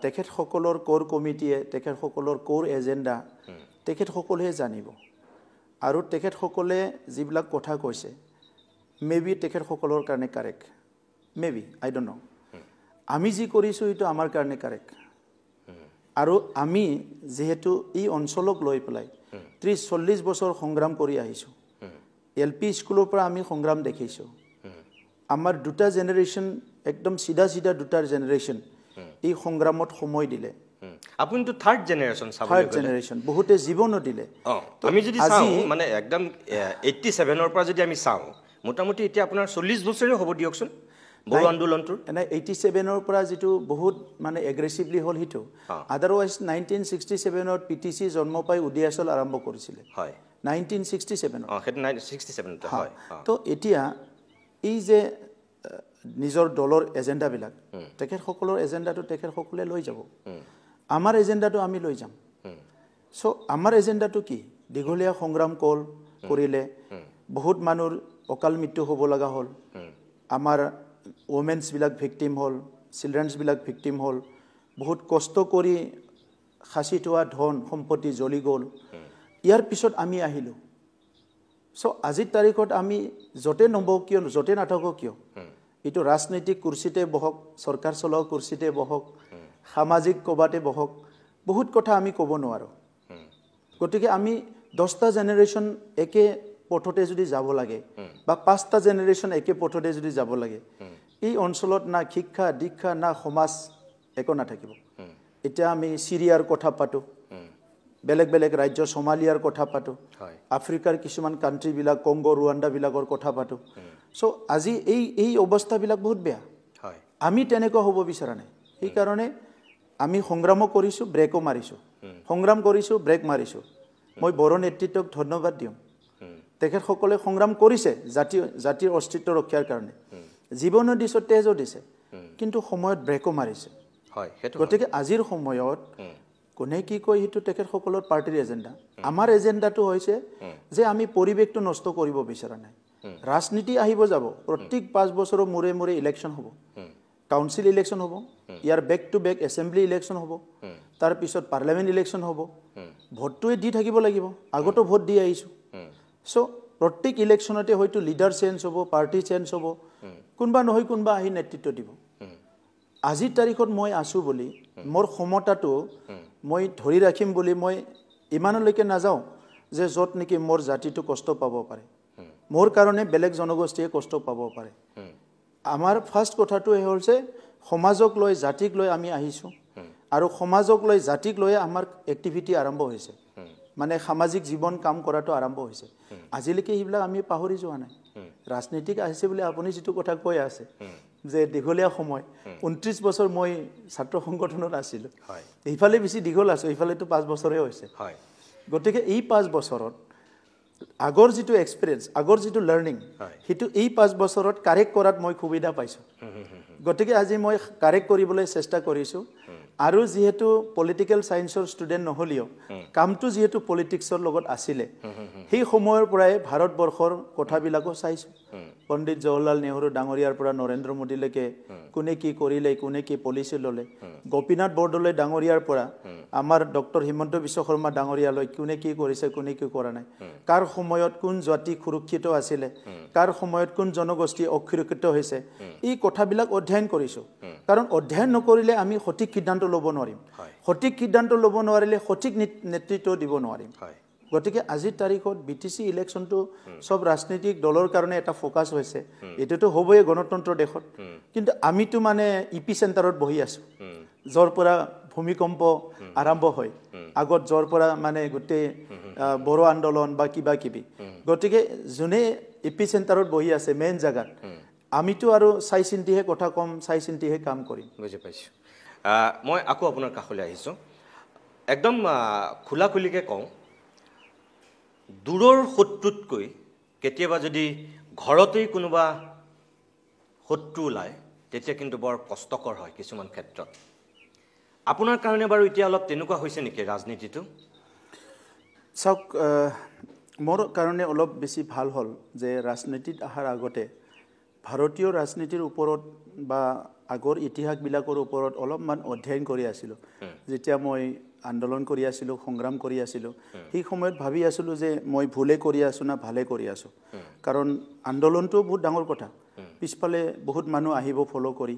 তেখেতসকলৰ কোৰ কমিটিয়ে তেখেতসকলৰ কোৰ এজেণ্ডা তেখেতসকলেহে জানিব আৰু তেখেতসকলে যিবিলাক কথা কৈছে মে বি তেখেতসকলৰ কাৰণে correct may be I don't know' আমি যি কৰিছোঁ এইটো আমাৰ কাৰণে কাৰেক্ট আৰু আমি যিহেতু এই অঞ্চলক লৈ পেলাই 30-40 বছৰ সংগ্ৰাম কৰি আহিছোঁ LP স্কুলৰ পৰা আমি সংগ্ৰাম দেখিছোঁ আমাৰ দুটা জেনেৰেশ্যন একদম সিধা সিধা দুটাৰ জেনেৰেশ্যন এই সংগ্ৰামত সময় দিলে আপুনিতো থাৰ্ড জেনেৰেশ্যন থাৰ্ড জেনেৰেশ্যন বহুতে জীৱনো দিলে আমি যদি চাওঁ মানে একদম 87ৰ পৰা যদি আমি চাওঁ মোটামুটি এতিয়া আপোনাৰ 40 বছৰে হ'ব দিয়কচোন বড়ো আন্দোলনটোৰ এনে 87ৰ পৰা যেটো বহুত মানে এগ্ৰেছিভলি হ'ল হিটো আদাৰৱাইজ 1967ত PTC জন্ম পাই উদয়াচল আৰম্ভ কৰিছিলে হয় 1967 হেটো 1967 হয় তো এতিয়া এই যে নিজৰ দলৰ এজেণ্ডাবিলাক তেখেতসকলৰ এজেণ্ডাটো তেখেতসকলে লৈ যাব আমাৰ এজেণ্ডাটো আমি লৈ যাম চ' আমাৰ এজেণ্ডাটো কি দীঘলীয়া সংগ্ৰাম কৰিলে বহুত মানুহৰ অকাল মৃত্যু হ'ব লগা হ'ল আমাৰ ওমেন্সবিলাক ভিক্টিম হ'ল চিলড্ৰেন্সবিলাক ভিক্টিম হ'ল বহুত কষ্ট কৰি খাচি থোৱা ধন সম্পত্তি জ্বলি গ'ল ইয়াৰ পিছত আমি আহিলোঁ চ' আজিৰ তাৰিখত আমি য'তে নবহক কিয় য'তে নাথাকক কিয় এইটো ৰাজনৈতিক কুৰ্চীতে বহক চৰকাৰ চলোৱা কুৰ্চীতে বহক সামাজিক ক'বাতে বহক বহুত কথা আমি ক'ব নোৱাৰোঁ গতিকে আমি 10টা জেনেৰেশ্যন একে পথতে যদি যাব লাগে বা 5টা জেনেৰেশ্যন একে পথতে যদি যাব লাগে এই অঞ্চলত না শিক্ষা দীক্ষা না সমাজ একো নাথাকিব এতিয়া আমি সিৰিয়াৰ কথা পাতোঁ বেলেগ বেলেগ ৰাজ্য সোমালিয়াৰ কথা পাতোঁ আফ্ৰিকাৰ কিছুমান কাণ্ট্ৰিবিলাক কংগো ৰুৱাণ্ডাবিলাকৰ কথা পাতোঁ চ' আজি এই অৱস্থাবিলাক বহুত বেয়া আমি তেনেকুৱা হ'ব বিচৰা নাই সেইকাৰণে আমি সংগ্ৰামো কৰিছোঁ ব্ৰেকো মাৰিছোঁ সংগ্ৰাম কৰিছোঁ ব্ৰেক মাৰিছোঁ মই বড়ো নেতৃত্বক ধন্যবাদ দিওঁ তেখেতসকলে সংগ্ৰাম কৰিছে জাতিৰ অস্তিত্ব ৰক্ষাৰ কাৰণে জীৱনো দিছে তেজো দিছে কিন্তু সময়ত ব্ৰেকো মাৰিছে গতিকে আজিৰ সময়ত কোনে কি কয় সেইটো তেখেতসকলৰ পাৰ্টিৰ এজেণ্ডা আমাৰ এজেণ্ডাটো হৈছে যে আমি পৰিৱেশটো নষ্ট কৰিব বিচৰা নাই ৰাজনীতি আহিব যাব প্ৰত্যেক 5 বছৰৰ মূৰে মূৰে ইলেকশ্যন হ'ব কাউন্সিল ইলেকশ্যন হ'ব ইয়াৰ back to back assembly election হ'ব তাৰ পিছত পাৰ্লামেণ্ট ইলেকশ্যন হ'ব ভোটটোৱে দি থাকিব লাগিব আগতো ভোট দি আহিছোঁ চ' প্ৰত্যেক ইলেকশ্যনতে হয়তো লিডাৰ চেঞ্জ হ'ব পাৰ্টি চেঞ্জ হ'ব কোনোবা নহয় কোনোবা আহি নেতৃত্ব দিব আজিৰ তাৰিখত মই আছোঁ বুলি মোৰ ক্ষমতাটো মই ধৰি ৰাখিম বুলি মই ইমানলৈকে নাযাওঁ যে য'ত নেকি মোৰ জাতিটো কষ্ট পাব পাৰে মোৰ কাৰণে বেলেগ জনগোষ্ঠীয়ে কষ্ট পাব পাৰে আমাৰ ফাৰ্ষ্ট কথাটো হৈছে সমাজক লৈ জাতিক লৈ আমি আহিছোঁ আৰু সমাজক লৈ জাতিক লৈ আমাৰ এক্টিভিটি আৰম্ভ হৈছে মানে সামাজিক জীৱন কাম কৰাটো আৰম্ভ হৈছে আজিলৈকে এইবিলাক আমি পাহৰি যোৱা নাই ৰাজনীতিক আহিছে বুলি আপুনি যিটো কথা কৈ আছে যে দীঘলীয়া সময় 29 বছৰ মই ছাত্ৰ সংগঠনত আছিলোঁ এইফালে বেছি দীঘল আছোঁ এইফালেতো 5 বছৰে হৈছে গতিকে এই 5 বছৰত আগৰ যিটো এক্সপিৰিয়েঞ্চ আগৰ যিটো লাৰ্ণিং সেইটো এই 5 বছৰত কাৰেক্ট কৰাত মই সুবিধা পাইছোঁ গতিকে আজি মই কাৰেক্ট কৰিবলৈ চেষ্টা কৰিছোঁ আৰু যেহেতু পলিটিক্যাল সায়েন্সৰ ষ্টুডেন্ট নহলিও কামটো যেহেতু পলিটিক্সৰ লগত আছিলে সেই সময়ৰ পৰাই ভাৰতবৰ্ষৰ কথাবিলাকো চাইছোঁ পণ্ডিত জৱাহৰলাল নেহৰু ডাঙৰীয়াৰ পৰা নৰেন্দ্ৰ মোদীলৈকে কোনে কি কৰিলে কোনে কি পলিচি ল'লে গোপীনাথ বৰদলৈ ডাঙৰীয়াৰ পৰা আমাৰ ডক্টৰ হিমন্ত বিশ্ব শৰ্মা ডাঙৰীয়ালৈ কোনে কি কৰিছে কোনে কি কৰা নাই কাৰ সময়ত কোন জাতি সুৰক্ষিত আছিলে কাৰ সময়ত কোন জনগোষ্ঠী অসুৰক্ষিত হৈছে এই কথাবিলাক অধ্যয়ন কৰিছোঁ কাৰণ অধ্যয়ন নকৰিলে আমি সঠিক সিদ্ধান্ত ল'ব নোৱাৰিম সঠিক সিদ্ধান্ত ল'ব নোৱাৰিলে সঠিক নেতৃত্ব দিব নোৱাৰিম গতিকে আজিৰ তাৰিখত BTC ইলেকশ্যনটো সব ৰাজনৈতিক দলৰ কাৰণে এটা ফোকাছ হৈছে এটোতো হ'বই গণতন্ত্ৰ দেশত কিন্তু আমিতো মানে ইপি চেণ্টাৰত বহি আছো যৰ পৰা ভূমিকম্প আৰম্ভ হয় আগত যৰ পৰা মানে গোটেই বড়ো আন্দোলন বা কিবা কিবি গতিকে যোনে ইপি চেণ্টাৰত বহি আছে মেইন জাগাত আমিতো আৰু চাই চিন্তিহে কথা কম চাই চিন্তিহে কাম কৰিম বুজি পাইছোঁ মই আকৌ আপোনাৰ কাষলৈ আহিছোঁ একদম খোলা খুলিকৈ কওঁ দূৰৰ শত্ৰুতকৈ কেতিয়াবা যদি ঘৰতেই কোনোবা শত্ৰু ওলায় তেতিয়া কিন্তু বৰ কষ্টকৰ হয় কিছুমান ক্ষেত্ৰত আপোনাৰ কাৰণে বাৰু এতিয়া অলপ তেনেকুৱা হৈছে নেকি ৰাজনীতিটো চাওক মোৰ কাৰণে অলপ বেছি ভাল হ'ল যে ৰাজনীতিত অহাৰ আগতে ভাৰতীয় ৰাজনীতিৰ ওপৰত বা আগৰ ইতিহাসবিলাকৰ ওপৰত অলপমান অধ্যয়ন কৰি আছিলোঁ যেতিয়া মই আন্দোলন কৰি আছিলোঁ সংগ্ৰাম কৰি আছিলোঁ সেই সময়ত ভাবি আছিলোঁ যে মই ভুলে কৰি আছোঁ না ভালে কৰি আছোঁ কাৰণ আন্দোলনটো বহুত ডাঙৰ কথা পিছফালে বহুত মানুহ আহিব ফলো কৰি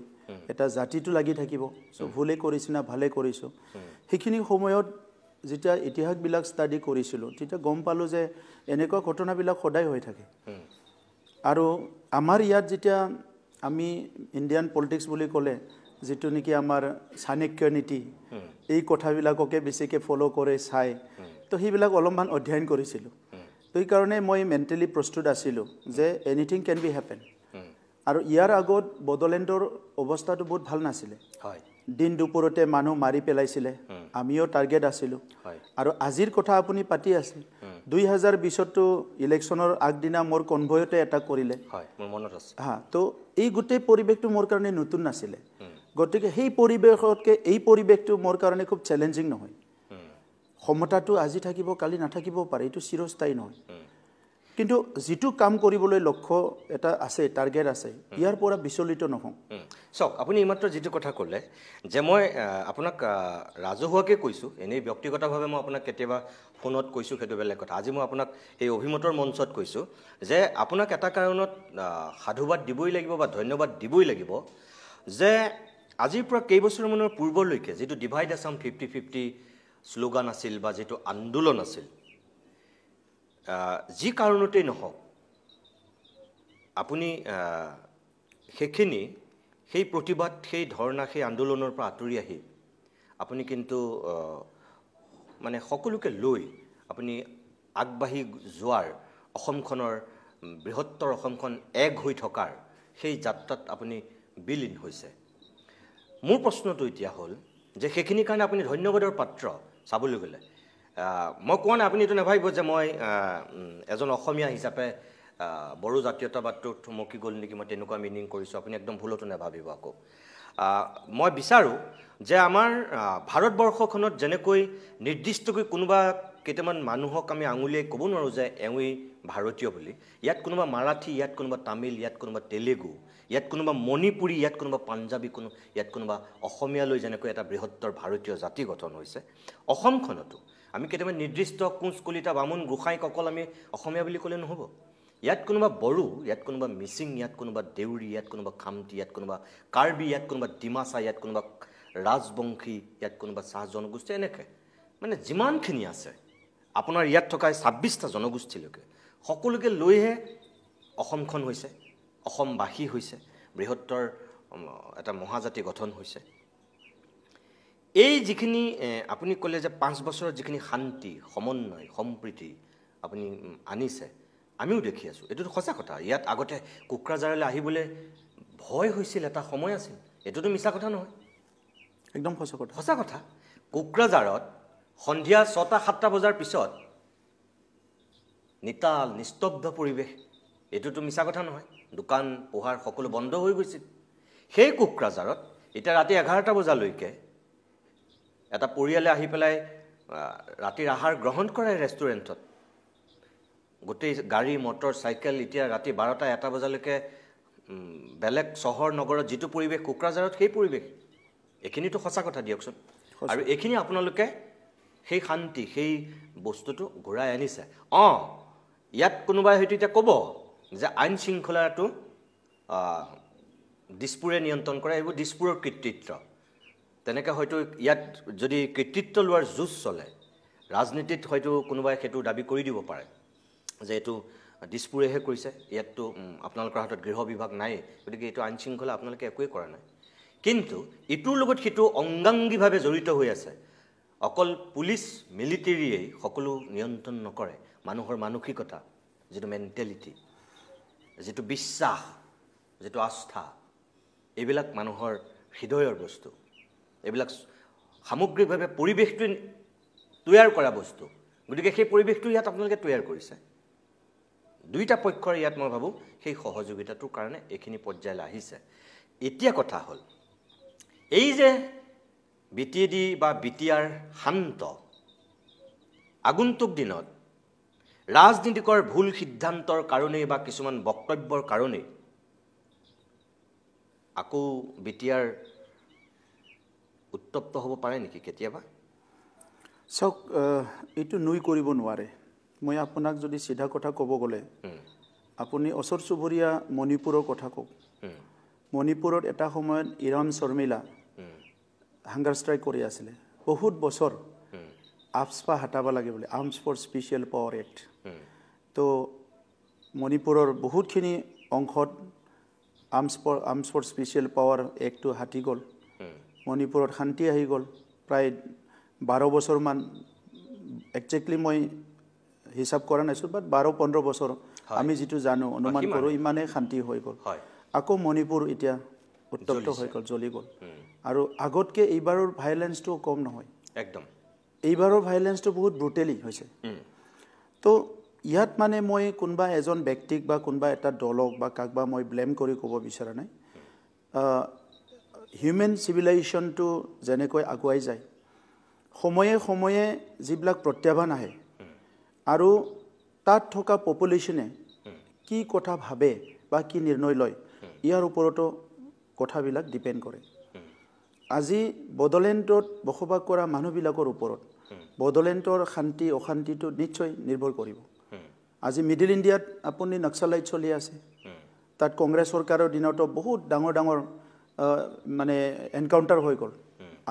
এটা জাতিটো লাগি থাকিব সো ভুলে কৰিছোঁ না ভালে কৰিছোঁ সেইখিনি সময়ত যেতিয়া ইতিহাসবিলাক ষ্টাডি কৰিছিলোঁ তেতিয়া গম পালোঁ যে এনেকুৱা ঘটনাবিলাক সদায় হৈ থাকে আৰু আমাৰ ইয়াত যেতিয়া আমি ইণ্ডিয়ান পলিটিক্স বুলি ক'লে যেটো নেকি আমাৰ চাণক্য নীতি এই কথাবিলাককে বেছিকৈ ফলো কৰে চাই তো সেইবিলাক অলপমান অধ্যয়ন কৰিছিলোঁ তো এই কাৰণে মই মেণ্টেলি প্ৰস্তুত আছিলোঁ যে এনিথিং কেন বি হেপেন আৰু ইয়াৰ আগত বড়োলেণ্ডৰ অৱস্থাটো বহুত ভাল নাছিলে হয় দিন দুপৰতে মানুহ মাৰি পেলাইছিলে আমিও টাৰ্গেট আছিলোঁ আৰু আজিৰ কথা আপুনি পাতি আছে 2020তো ইলেকশ্যনৰ আগদিনা মোৰ কনভয়তে এটাক কৰিলে হয় মোৰ মনত আছে হা তো এই গোটেই পৰিৱেশটো মোৰ কাৰণে নতুন নাছিলে গতিকে সেই পৰিৱেশতকৈ এই পৰিৱেশটো মোৰ কাৰণে খুব চেলেঞ্জিং নহয় ক্ষমতাটো আজি থাকিব কালি নাথাকিবও পাৰে এইটো চিৰস্থায়ী নহয় কিন্তু যেটো কাম কৰিবলৈ লক্ষ্য এটা আছে টাৰ্গেট আছে ইয়াৰ পৰা বিচলিত নহওঁ চাওক আপুনি এইমাত্ৰ যেটো কথা ক'লে যে মই আপোনাক ৰাজহুৱাকৈ কৈছোঁ এনেই ব্যক্তিগতভাৱে মই আপোনাক কেতিয়াবা ফোনত কৈছোঁ সেইটো বেলেগ কথা আজি মই আপোনাক এই অভিমতৰ মঞ্চত কৈছোঁ যে আপোনাক এটা কাৰণত সাধুবাদ দিবই লাগিব বা ধন্যবাদ দিবই লাগিব যে আজিৰ পৰা কেইবছৰমানৰ পূৰ্বলৈকে যেটো ডিভাইড আছাম 50-50 শ্লোগান আছিল বা যেটো আন্দোলন আছিল যি কাৰণতেই নহওক আপুনি সেইখিনি সেই প্ৰতিবাদ সেই ধৰ্ণা সেই আন্দোলনৰ পৰা আঁতৰি আহি আপুনি কিন্তু মানে সকলোকে লৈ আপুনি আগবাঢ়ি যোৱাৰ অসমখনৰ বৃহত্তৰ অসমখন এক হৈ থকাৰ সেই যাত্ৰাত আপুনি বিলীন হৈছে মোৰ প্ৰশ্নটো এতিয়া হ'ল যে সেইখিনিৰ কাৰণে আপুনি ধন্যবাদৰ পাত্ৰ চাবলৈ গ'লে মই কোৱা নাই আপুনি এইটো নাভাবিব যে মই এজন অসমীয়া হিচাপে বড়ো জাতীয়তাবাদটো থমকি গ'ল নেকি মই তেনেকুৱা মিনিং কৰিছোঁ আপুনি একদম ভুলতো নাভাবিব আকৌ মই বিচাৰোঁ যে আমাৰ ভাৰতবৰ্ষখনত যেনেকৈ নিৰ্দিষ্টকৈ কোনোবা কেইটামান মানুহক আমি আঙুলিয়াই ক'ব নোৱাৰোঁ যে এওঁই ভাৰতীয় বুলি ইয়াত কোনোবা মাৰাঠী ইয়াত কোনোবা তামিল ইয়াত কোনোবা তেলেগু ইয়াত কোনোবা মণিপুৰী ইয়াত কোনোবা পাঞ্জাবী ইয়াত কোনোবা অসমীয়ালৈ যেনেকৈ এটা বৃহত্তৰ ভাৰতীয় জাতি গঠন হৈছে অসমখনতো আমি কেতিয়াবা নিৰ্দিষ্ট কোঁচ কলিতা বামুণ গোসাঁইক অকল আমি অসমীয়া বুলি ক'লে নহ'ব ইয়াত কোনোবা বড়ো ইয়াত কোনোবা মিচিং ইয়াত কোনোবা দেউৰী ইয়াত কোনোবা খামটি ইয়াত কোনোবা কাৰ্বি ইয়াত কোনোবা ডিমাচা ইয়াত কোনোবা ৰাজবংশী ইয়াত কোনোবা চাহ জনগোষ্ঠী এনেকৈ মানে যিমানখিনি আছে আপোনাৰ ইয়াত থকা 26টা জনগোষ্ঠীলৈকে সকলোকে লৈহে অসমখন হৈছে অসমবাসী হৈছে বৃহত্তৰ এটা মহাজাতি গঠন হৈছে এই যিখিনি আপুনি ক'লে যে 5 বছৰত যিখিনি শান্তি সমন্বয় সম্প্ৰীতি আপুনি আনিছে আমিও দেখি আছোঁ এইটোতো সঁচা কথা ইয়াত আগতে কোকৰাঝাৰলৈ আহিবলৈ ভয় হৈছিল এটা সময় আছিল এইটোতো মিছা কথা নহয় একদম সঁচা কথা কোকৰাঝাৰত সন্ধিয়া 6-7 বজাৰ পিছত নিতাল নিস্তব্ধ পৰিৱেশ এইটোতো মিছা কথা নহয় দোকান পোহাৰ সকলো বন্ধ হৈ গৈছিল সেই কোকৰাঝাৰত এতিয়া ৰাতি 11টা বজালৈকে এটা পৰিয়ালে আহি পেলাই ৰাতিৰ আহাৰ গ্ৰহণ কৰে ৰেষ্টুৰেণ্টত গোটেই গাড়ী মটৰ চাইকেল এতিয়া ৰাতি 12টা 1টা বজালৈকে বেলেগ চহৰ নগৰত যিটো পৰিৱেশ কোকৰাঝাৰত সেই পৰিৱেশ এখিনিতো সঁচা কথা দিয়কচোন আৰু এখিনি আপোনালোকে সেই শান্তি সেই বস্তুটো ঘূৰাই আনিছে ইয়াত কোনোবাই হয়তো এতিয়া ক'ব যে আইন শৃংখলাটো দিছপুৰে নিয়ন্ত্ৰণ কৰে এইবোৰ দিছপুৰৰ কৃতিত্ব তেনেকৈ হয়তো ইয়াত যদি কৃতিত্ব লোৱাৰ যুঁজ চলে ৰাজনীতিত হয়তো কোনোবাই সেইটো দাবী কৰি দিব পাৰে যে এইটো দিছপুৰেহে কৰিছে ইয়াততো আপোনালোকৰ হাতত গৃহ বিভাগ নাই গতিকে এইটো আইন শৃংখলা আপোনালোকে একোৱেই কৰা নাই কিন্তু ইটোৰ লগত সিটো অংগাংগীভাৱে জড়িত হৈ আছে অকল পুলিচ মিলিটেৰীয়ে সকলো নিয়ন্ত্ৰণ নকৰে মানুহৰ মানসিকতা যিটো মেণ্টেলিটি যিটো বিশ্বাস যিটো আস্থা এইবিলাক মানুহৰ হৃদয়ৰ বস্তু এইবিলাক সামগ্ৰিকভাৱে পৰিৱেশটো তৈয়াৰ কৰা বস্তু গতিকে সেই পৰিৱেশটো ইয়াত আপোনালোকে তৈয়াৰ কৰিছে দুইটা পক্ষৰ ইয়াত মই ভাবোঁ সেই সহযোগিতাটোৰ কাৰণে এইখিনি পৰ্যায়লৈ আহিছে এতিয়া কথা হ'ল এই যে বিটিএডি বা বিটিআৰ শান্ত আগন্তুক দিনত ৰাজনীতিকৰ ভুল সিদ্ধান্তৰ কাৰণেই বা কিছুমান বক্তব্যৰ কাৰণেই আকৌ বিটিআৰ উত্তপ্ত হ'ব পাৰে নেকি কেতিয়াবা চাওক এইটো নুই কৰিব নোৱাৰে মই আপোনাক যদি সিধা কথা ক'ব গ'লে আপুনি ওচৰ চুবুৰীয়া মণিপুৰৰ কথা কওক মণিপুৰত এটা সময়ত ইৰাম শৰ্মিলা হাংগাৰ ষ্ট্ৰাইক কৰি আছিলে বহুত বছৰ আপস্পা হাতাব লাগে বোলে arms for special power act তো মণিপুৰৰ বহুতখিনি অংশত আৰ্মছ ফৰ স্পেচিয়েল পাৱাৰ এক্টটো হাতি গ'ল মণিপুৰত শান্তি আহি গ'ল প্ৰায় 12 বছৰমান একজেক্টলি মই হিচাপ কৰা নাছিলোঁ বাট 12-15 বছৰ আমি যিটো জানো অনুমান কৰোঁ ইমানেই শান্তি হৈ গ'ল আকৌ মণিপুৰ এতিয়া উত্তপ্ত হৈ গ'ল জ্বলি গ'ল আৰু আগতকৈ এইবাৰৰ ভাইলেঞ্চটো কম নহয় একদম এইবাৰৰ ভাইলেঞ্চটো বহুত ব্ৰুটেলি হৈছে তো ইয়াত মানে মই কোনোবা এজন ব্যক্তিক বা কোনোবা এটা দলক বা কাকবা মই ব্লেম কৰি ক'ব বিচৰা নাই হিউমেন চিভিলাইজেশ্যনটো যেনেকৈ আগুৱাই যায় সময়ে সময়ে যিবিলাক প্ৰত্যাহ্বান আহে আৰু তাত থকা পপুলেশ্যনে কি কথা ভাবে বা কি নিৰ্ণয় লয় ইয়াৰ ওপৰতো কথাবিলাক ডিপেণ্ড কৰে আজি বড়োলেণ্ডত বসবাস কৰা মানুহবিলাকৰ ওপৰত বড়োলেণ্ডৰ শান্তি অশান্তিটো নিশ্চয় নিৰ্ভৰ কৰিব আজি মিডিল ইণ্ডিয়াত আপুনি নক্সালাইট চলি আছে তাত কংগ্ৰেছ চৰকাৰৰ দিনতো বহুত ডাঙৰ ডাঙৰ মানে এনকাউণ্টাৰ হৈ গ'ল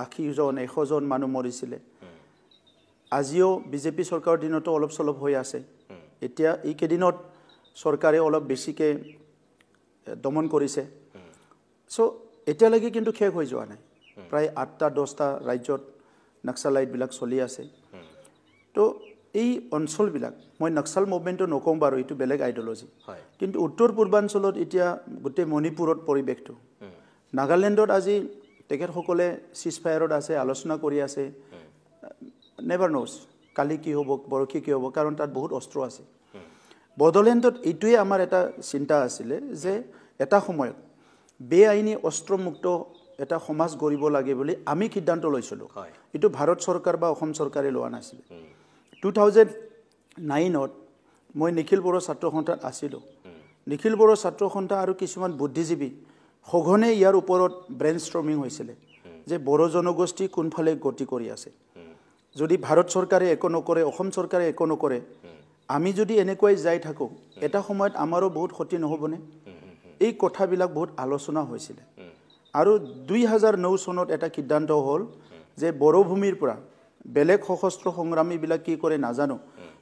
80জন 100জন মানুহ মৰিছিলে আজিও বিজেপি চৰকাৰৰ দিনতো অলপ চলপ হৈ আছে এতিয়া এই কেইদিনত চৰকাৰে অলপ বেছিকৈ দমন কৰিছে চ' এতিয়ালৈকে কিন্তু শেষ হৈ যোৱা নাই প্ৰায় 8টা-10টা ৰাজ্যত নক্সালাইটবিলাক চলি আছে তো এই অঞ্চলবিলাক মই নক্সাল মুভমেণ্টটো নকওঁ বাৰু এইটো বেলেগ আইডিঅলজি কিন্তু উত্তৰ পূৰ্বাঞ্চলত এতিয়া গোটেই মণিপুৰত পৰিৱেশটো নাগালেণ্ডত আজি তেখেতসকলে চিজফায়াৰত আছে আলোচনা কৰি আছে নেভাৰ ন'জ কালি কি হ'ব পৰহি কি হ'ব কাৰণ তাত বহুত অস্ত্ৰ আছে বড়োলেণ্ডত এইটোৱে আমাৰ এটা চিন্তা আছিলে যে এটা সময়ত বেআইনী অস্ত্ৰমুক্ত এটা সমাজ গঢ়িব লাগে বুলি আমি সিদ্ধান্ত লৈছিলোঁ এইটো ভাৰত চৰকাৰ বা অসম চৰকাৰে লোৱা নাছিলে 2009ত মই নিখিল বড়ো ছাত্ৰ সন্থাত আছিলোঁ নিখিল বড়ো ছাত্ৰ সন্থা আৰু কিছুমান বুদ্ধিজীৱী সঘনে ইয়াৰ ওপৰত ব্ৰেইন ষ্ট্ৰমিং হৈছিলে যে বড়ো জনগোষ্ঠী কোনফালে গতি কৰি আছে যদি ভাৰত চৰকাৰে একো নকৰে অসম চৰকাৰে একো নকৰে আমি যদি এনেকৈ যাই থাকোঁ এটা সময়ত আমাৰো বহুত ক্ষতি নহ'বনে এই কথাবিলাক বহুত আলোচনা হৈছিলে আৰু 2009 চনত এটা সিদ্ধান্ত হ'ল যে বড়ো ভূমিৰ পৰা বেলেগ সশস্ত্ৰ সংগ্ৰামীবিলাক কি কৰে নাজানো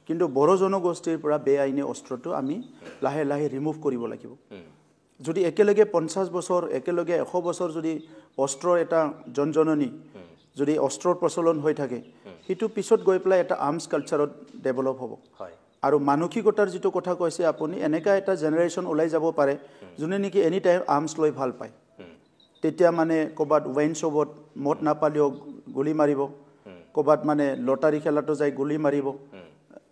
কিন্তু বড়ো জনগোষ্ঠীৰ পৰা বেআইনী অস্ত্ৰটো আমি লাহে লাহে ৰিমুভ কৰিব লাগিব যদি একেলগে 50 বছৰ একেলগে 100 বছৰ যদি অস্ত্ৰৰ এটা জনজননী যদি অস্ত্ৰৰ প্ৰচলন হৈ থাকে সেইটো পিছত গৈ পেলাই এটা আৰ্মছ কালচাৰত ডেভেলপ হ'ব আৰু মানসিকতাৰ যিটো কথা কৈছে আপুনি এনেকা এটা জেনেৰেশ্যন ওলাই যাব পাৰে যোনে নেকি এনি টাইম আৰ্মছ লৈ ভাল পায় তেতিয়া মানে ক'ৰবাত ৱাইন শ্বপত মদ নাপালেও গুলি মাৰিব ক'ৰবাত মানে লটাৰী খেলাটো যাই গুলি মাৰিব